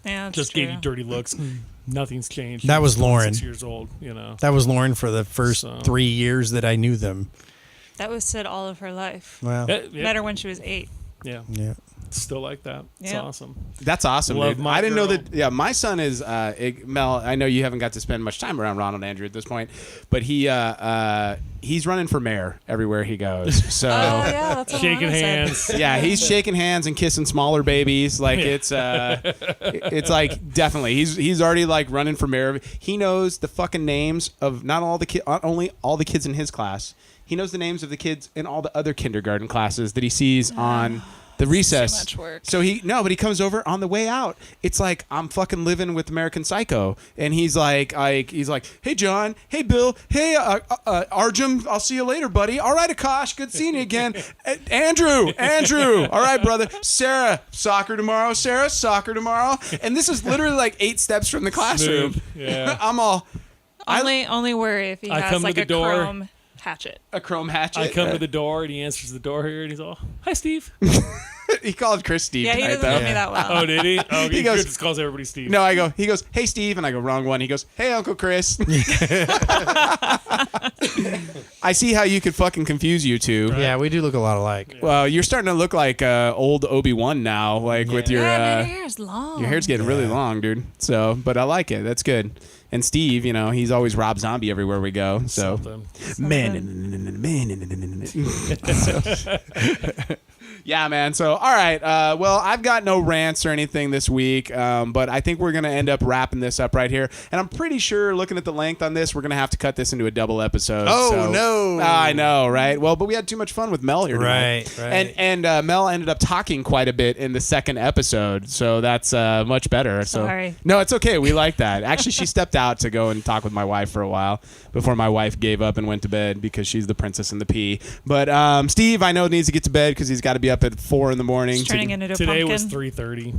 Speaker 4: Yeah, that's
Speaker 3: Just
Speaker 4: true.
Speaker 3: gave you dirty looks. Nothing's changed.
Speaker 2: That was
Speaker 3: She's
Speaker 2: Lauren.
Speaker 3: 6 years old, you know.
Speaker 2: That was Lauren for the first
Speaker 3: So-
Speaker 2: 3 years that I knew them.
Speaker 4: That was Sid all of her life.
Speaker 2: Well,
Speaker 4: Met her when she was 8.
Speaker 3: Yeah.
Speaker 2: yeah.
Speaker 3: Still like that. It's
Speaker 4: Yeah.
Speaker 3: awesome.
Speaker 1: That's awesome,
Speaker 3: Love
Speaker 1: dude.
Speaker 3: my
Speaker 1: I didn't know
Speaker 3: girl.
Speaker 1: that. Yeah, my son is Mel. I know you haven't got to spend much time around Ronald Andrew at this point, but he's running for mayor everywhere he goes. So
Speaker 4: Oh, yeah, that's what
Speaker 3: Shaking
Speaker 4: Lana said.
Speaker 3: hands.
Speaker 1: yeah, he's shaking hands and kissing smaller babies. Like it's like definitely he's already like running for mayor. He knows the fucking names of not only all the kids in his class. He knows the names of the kids in all the other kindergarten classes that he sees on The recess.
Speaker 4: Too much work.
Speaker 1: So but he comes over on the way out. It's like I'm fucking living with American Psycho, and he's like, hey John, hey Bill, hey Arjun, I'll see you later, buddy. All right, Akash, good seeing you again. Andrew, all right, brother. Sarah, soccer tomorrow. Sarah, soccer tomorrow. And this is literally like 8 steps from the classroom.
Speaker 3: Smooth. Yeah.
Speaker 1: I'm all.
Speaker 4: Only worry if he
Speaker 3: I
Speaker 4: has
Speaker 3: come to
Speaker 4: like
Speaker 3: the
Speaker 4: a
Speaker 3: door.
Speaker 4: chrome hatchet.
Speaker 1: A chrome hatchet.
Speaker 3: I come to the door and he answers the door here and he's all, "Hi, Steve."
Speaker 1: He called Chris Steve.
Speaker 4: Yeah, he
Speaker 1: tonight,
Speaker 4: doesn't know
Speaker 1: though.
Speaker 4: me that well.
Speaker 3: Oh, did he? Oh, he
Speaker 1: goes-
Speaker 3: just calls everybody Steve.
Speaker 1: No, he goes, hey Steve, and I go, wrong one. He goes, hey Uncle Chris. I see how you could fucking confuse you two.
Speaker 2: Yeah, we do look a lot alike.
Speaker 1: Well, you're starting to look like old Obi-Wan now, like with your
Speaker 4: Yeah, my hair's long.
Speaker 1: your hair's getting really long, dude. So, but I like it. That's good. And Steve, he's always Rob Zombie everywhere we go. So,
Speaker 3: Something.
Speaker 1: yeah, man. So, all right. Well, I've got no rants or anything this week, but I think we're going to end up wrapping this up right here. And I'm pretty sure, looking at the length on this, we're going to have to cut this into a double episode.
Speaker 2: Oh,
Speaker 1: So-
Speaker 2: no.
Speaker 1: I know, right? Well, but we had too much fun with Mel here tonight.
Speaker 2: Right.
Speaker 1: And Mel ended up talking quite a bit in the second episode, so that's much better.
Speaker 4: Sorry.
Speaker 1: So no, it's okay. We like that. Actually, she stepped out to go and talk with my wife for a while before my wife gave up and went to bed because she's the princess in the pea. But Steve, I know, needs to get to bed because he's got to be up at 4 a.m.
Speaker 4: Just turning into a
Speaker 3: Today
Speaker 4: pumpkin.
Speaker 3: was 3:30.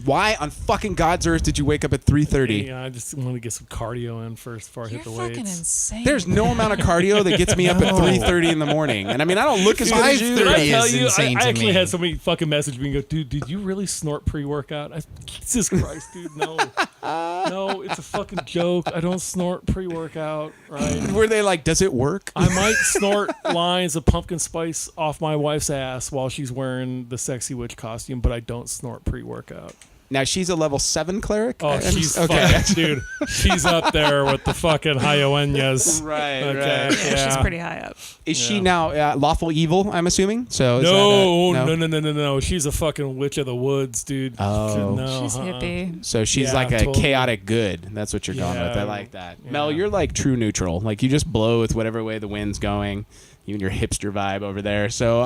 Speaker 1: Why on fucking God's earth did you wake up at 3:30?
Speaker 3: Yeah, I just want to get some cardio in first before I
Speaker 4: You're
Speaker 3: hit the
Speaker 4: fucking
Speaker 3: weights.
Speaker 4: insane.
Speaker 1: There's no amount of cardio that gets me up at 3:30 in the morning. And I mean, I don't look as good as you.
Speaker 2: 5:30
Speaker 3: Did I tell
Speaker 2: is
Speaker 3: you?
Speaker 2: insane
Speaker 3: I
Speaker 2: to
Speaker 3: actually
Speaker 2: me.
Speaker 3: had somebody fucking message me and go, "Dude, did you really snort pre-workout?" Jesus Christ, dude, no, no, it's a fucking joke. I don't snort pre-workout, right?
Speaker 1: Were they like, does it work?
Speaker 3: I might snort lines of pumpkin spice off my wife's ass while she's wearing the sexy witch costume, but I don't snort pre-workout.
Speaker 1: Now, she's a level 7 cleric?
Speaker 3: Oh, she's
Speaker 1: okay.
Speaker 3: fucking, dude. She's up there with the fucking Hyoenyas.
Speaker 1: Right,
Speaker 3: Okay.
Speaker 1: right.
Speaker 4: Yeah, she's pretty high up.
Speaker 1: Is she
Speaker 3: Yeah.
Speaker 1: now lawful evil, I'm assuming? So is
Speaker 3: No,
Speaker 1: that
Speaker 3: no. She's a fucking witch of the woods, dude.
Speaker 1: Oh.
Speaker 3: No,
Speaker 4: She's hippie.
Speaker 1: So she's
Speaker 3: Yeah,
Speaker 1: like a
Speaker 3: totally.
Speaker 1: chaotic good. That's what you're going with. I
Speaker 3: Yeah.
Speaker 1: like that.
Speaker 3: Yeah.
Speaker 1: Mel, you're like true neutral. Like you just blow with whatever way the wind's going. You and your hipster vibe over there. So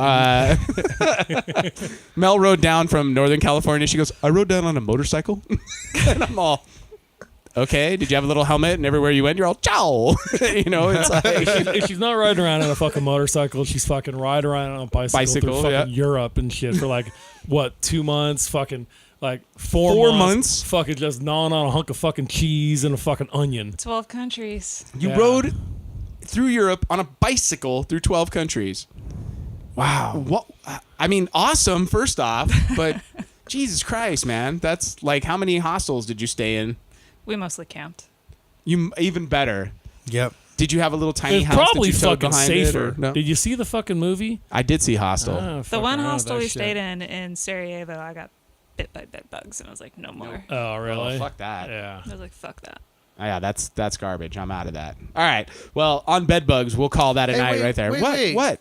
Speaker 1: Mel rode down from Northern California. She goes, I rode down on a motorcycle. And I'm all, okay, did you have a little helmet? And everywhere you went, you're all, ciao. It's like...
Speaker 3: If she's not riding around on a fucking motorcycle, she's fucking riding around on a bicycle through fucking
Speaker 1: yeah.
Speaker 3: Europe and shit for like, what, 2 months? Fucking, like, 4
Speaker 1: 4
Speaker 3: months.
Speaker 1: months?
Speaker 3: Fucking just gnawing on a hunk of fucking cheese and a fucking onion.
Speaker 4: 12 countries.
Speaker 1: You
Speaker 3: Yeah.
Speaker 1: rode through Europe on a bicycle through 12 countries.
Speaker 2: Wow.
Speaker 1: What? I mean, awesome, first off, but Jesus Christ, man. That's like, how many hostels did you stay in?
Speaker 4: We mostly camped.
Speaker 1: You even better.
Speaker 2: Yep.
Speaker 1: Did you have a little tiny
Speaker 3: It's
Speaker 1: house
Speaker 3: probably
Speaker 1: that you towed
Speaker 3: fucking
Speaker 1: behind
Speaker 3: safer.
Speaker 1: It, or no?
Speaker 3: Did you see the fucking movie?
Speaker 1: I did see Hostel.
Speaker 3: Ah,
Speaker 4: The
Speaker 3: fuck
Speaker 4: one
Speaker 3: around with
Speaker 4: hostel
Speaker 3: that
Speaker 4: we
Speaker 3: shit.
Speaker 4: stayed in Sarajevo, I got bit by bed bugs, and I was like, no more.
Speaker 3: Oh, really?
Speaker 1: Oh, fuck that.
Speaker 3: Yeah.
Speaker 4: I was like, fuck that.
Speaker 1: Oh, yeah, that's garbage. I'm out of that. All right. Well, on bed bugs, we'll call that a night
Speaker 2: wait,
Speaker 1: right there.
Speaker 2: wait,
Speaker 1: what?
Speaker 2: wait.
Speaker 1: What?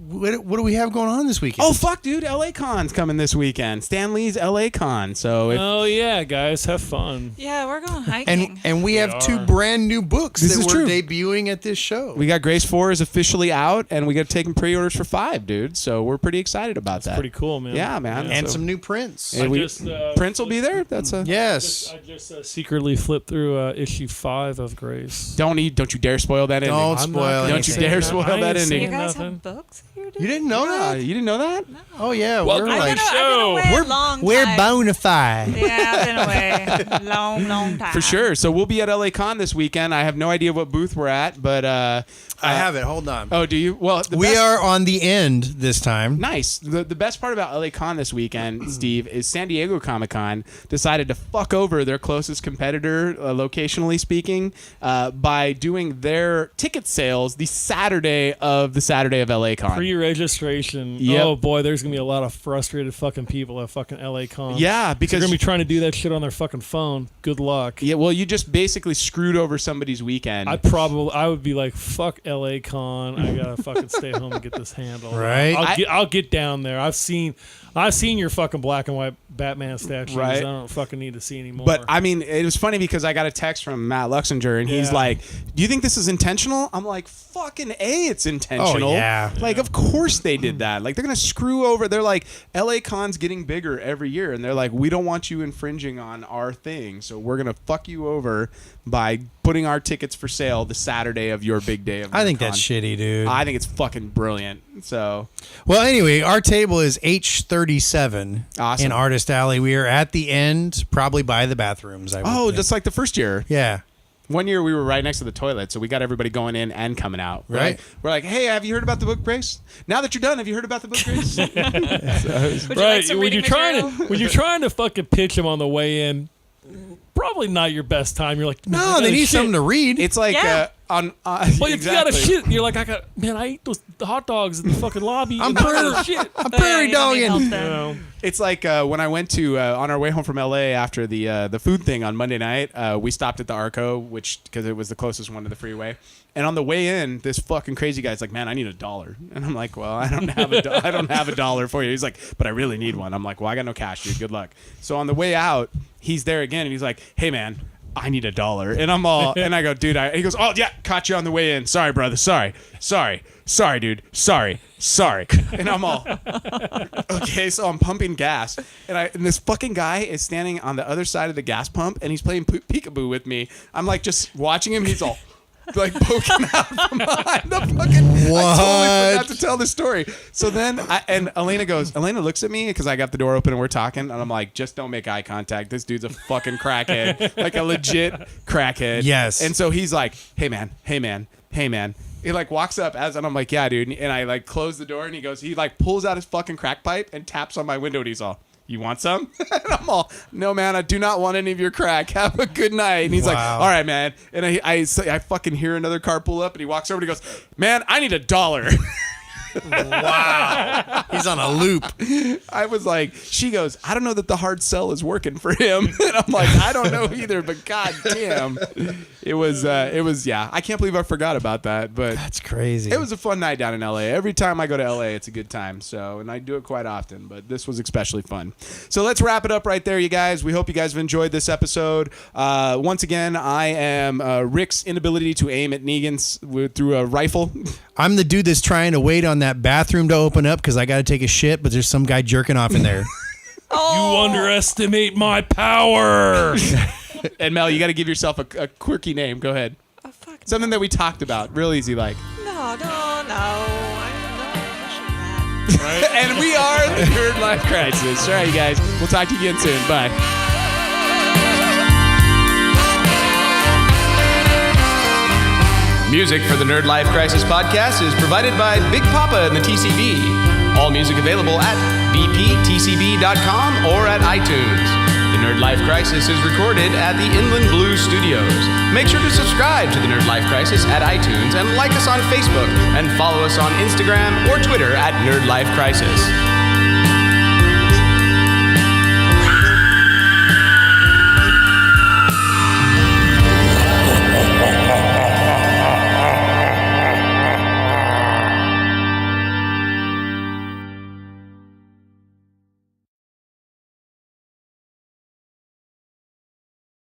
Speaker 2: What do we have going on this weekend?
Speaker 1: Oh, fuck, dude. LA Con's coming this weekend. Stan Lee's LA Con. So if,
Speaker 3: Oh, yeah, guys. Have fun.
Speaker 4: Yeah, we're going hiking.
Speaker 2: and we have 2
Speaker 3: are.
Speaker 2: brand new books
Speaker 1: This
Speaker 2: that
Speaker 1: is
Speaker 2: we're
Speaker 1: true.
Speaker 2: debuting at this show.
Speaker 1: we got Grace 4 is officially out, and we got taking pre-orders for 5, dude. So we're pretty excited about that.
Speaker 3: Pretty cool, man.
Speaker 1: Yeah, man.
Speaker 2: and
Speaker 1: So-
Speaker 2: some new prints.
Speaker 1: And Prince will be there. That's a
Speaker 2: Yes.
Speaker 3: I just secretly flipped through issue 5 of Grace.
Speaker 1: don't you dare spoil that ending.
Speaker 2: Don't
Speaker 3: I'm not
Speaker 2: spoil
Speaker 3: gonna
Speaker 1: Don't you
Speaker 3: say
Speaker 1: dare
Speaker 3: that.
Speaker 1: spoil
Speaker 3: I ain't
Speaker 1: that
Speaker 3: saying
Speaker 1: ending.
Speaker 4: you guys
Speaker 3: nothing.
Speaker 4: have books here, dude?
Speaker 2: You didn't know that?
Speaker 1: You didn't know that?
Speaker 2: Oh yeah,
Speaker 3: Welcome
Speaker 2: we're
Speaker 3: to
Speaker 2: like
Speaker 3: the show.
Speaker 4: I've been away a long
Speaker 2: we're
Speaker 4: time.
Speaker 2: bona fide.
Speaker 4: Yeah, I've been away long time.
Speaker 1: For sure. So we'll be at LA Con this weekend. I have no idea what booth we're at, but
Speaker 2: I have it. Hold on.
Speaker 1: oh, do you? Well,
Speaker 2: We are on the end this time.
Speaker 1: Nice. The best part about LA Con this weekend, Steve, is San Diego Comic Con decided to fuck over their closest competitor, locationally speaking, by doing their ticket sales the Saturday of LA Con.
Speaker 3: Pre-registration.
Speaker 1: Yep.
Speaker 3: Oh boy, there's gonna be a lot of frustrated fucking people at fucking LA Con.
Speaker 1: Yeah,
Speaker 3: They're
Speaker 1: because
Speaker 3: gonna be trying to do that shit on their fucking phone. Good luck.
Speaker 1: yeah, well, you just basically screwed over somebody's weekend.
Speaker 3: I would be like, fuck LA Con. I gotta fucking stay home and get this handled.
Speaker 2: Right.
Speaker 3: I'll get down there. I've seen your fucking black and white Batman statues.
Speaker 1: Right.
Speaker 3: I don't fucking need to see anymore.
Speaker 1: But I mean, it was funny because I got a text from Matt Luxinger, and he's
Speaker 3: Yeah.
Speaker 1: like, "Do you think this is intentional?" I'm like, "Fucking A, it's intentional."
Speaker 2: Oh, yeah.
Speaker 1: Like, of course course they did that. Like, they're going to screw over. They're like, LA Con's getting bigger every year. And they're like, we don't want you infringing on our thing. So we're going to fuck you over by putting our tickets for sale the Saturday of your big day of
Speaker 2: I think
Speaker 1: con.
Speaker 2: that's shitty, dude.
Speaker 1: I think it's fucking brilliant. So,
Speaker 2: Well, anyway, our table is H37
Speaker 1: Awesome.
Speaker 2: in Artist Alley. We are at the end, probably by the bathrooms. I would think.
Speaker 1: just like the first year.
Speaker 2: Yeah.
Speaker 1: One year we were right next to the toilet, so we got everybody going in and coming out.
Speaker 2: Right.
Speaker 1: We're like, hey, have you heard about the book race? Now that you're done, have you heard about the book race?
Speaker 4: Would you like some reading material?
Speaker 3: when you're trying to fucking pitch them on the way in, probably not your best time. You're like,
Speaker 2: No, they need something to read.
Speaker 1: It's like
Speaker 4: Yeah.
Speaker 1: on
Speaker 3: Well, if you got a
Speaker 1: exactly.
Speaker 3: shit, you're like, I ate those hot dogs in the fucking lobby.
Speaker 2: I'm
Speaker 3: and I got
Speaker 2: prairie-
Speaker 3: shit.
Speaker 2: I'm prairie
Speaker 4: you don't need help
Speaker 2: dogging.
Speaker 4: then.
Speaker 3: You know?
Speaker 1: It's like when I went to on our way home from LA after the food thing on Monday night. We stopped at the Arco, because it was the closest one to the freeway. And on the way in, this fucking crazy guy's like, "Man, I need $1." And I'm like, "Well, I don't have I don't have $1 for you." He's like, "But I really need one." I'm like, "Well, I got no cash, dude. Good luck." So on the way out, he's there again, and he's like, "Hey, man, I need $1." And I'm all, and I go, "Dude," he goes, "Oh yeah, caught you on the way in. Sorry, brother. Sorry, dude. Sorry." And I'm all, okay. So I'm pumping gas, and this fucking guy is standing on the other side of the gas pump, and he's playing peekaboo with me. I'm like just watching him. He's all like poking out from behind the fucking.
Speaker 2: What?
Speaker 1: I totally forgot to tell the story. So then, Elena looks at me because I got the door open and we're talking, and I'm like, just don't make eye contact. This dude's a fucking crackhead, like a legit crackhead.
Speaker 2: Yes.
Speaker 1: And so he's like, hey man. He like walks up and I'm like, yeah, dude. And I like close the door, and he like pulls out his fucking crack pipe and taps on my window, and he's all, "You want some?" And I'm all, "No, man, I do not want any of your crack. Have a good night." And he's like,
Speaker 2: Wow.
Speaker 1: "All right, man." And I fucking hear another car pull up, and he walks over and he goes, "Man, I need $1."
Speaker 2: Wow. He's on a loop.
Speaker 1: I was like, she goes, "I don't know that the hard sell is working for him." And I'm like, "I don't know either, but goddamn." It was, yeah. I can't believe I forgot about that, but
Speaker 2: That's crazy.
Speaker 1: it was a fun night down in LA. Every time I go to LA, it's a good time. So, and I do it quite often, but this was especially fun. So let's wrap it up right there, you guys. We hope you guys have enjoyed this episode. Once again, I am Rick's inability to aim at Negan's through a rifle.
Speaker 2: I'm the dude that's trying to wait on that bathroom to open up because I got to take a shit, but there's some guy jerking off in there.
Speaker 3: You underestimate my power.
Speaker 1: And Mel, you got to give yourself a quirky name. Go ahead.
Speaker 4: Oh, fuck.
Speaker 1: Something that we talked about. Real easy, like.
Speaker 4: No. I don't know.
Speaker 1: And we are the Nerdlife Crisis. All right, you guys. We'll talk to you again soon. Bye.
Speaker 5: Music for the Nerdlife Crisis podcast is provided by Big Papa and the TCB. All music available at bptcb.com or at iTunes. The Nerdlife Crisis is recorded at the Inland Blue Studios. Make sure to subscribe to the Nerdlife Crisis at iTunes and like us on Facebook and follow us on Instagram or Twitter at Nerdlife Crisis.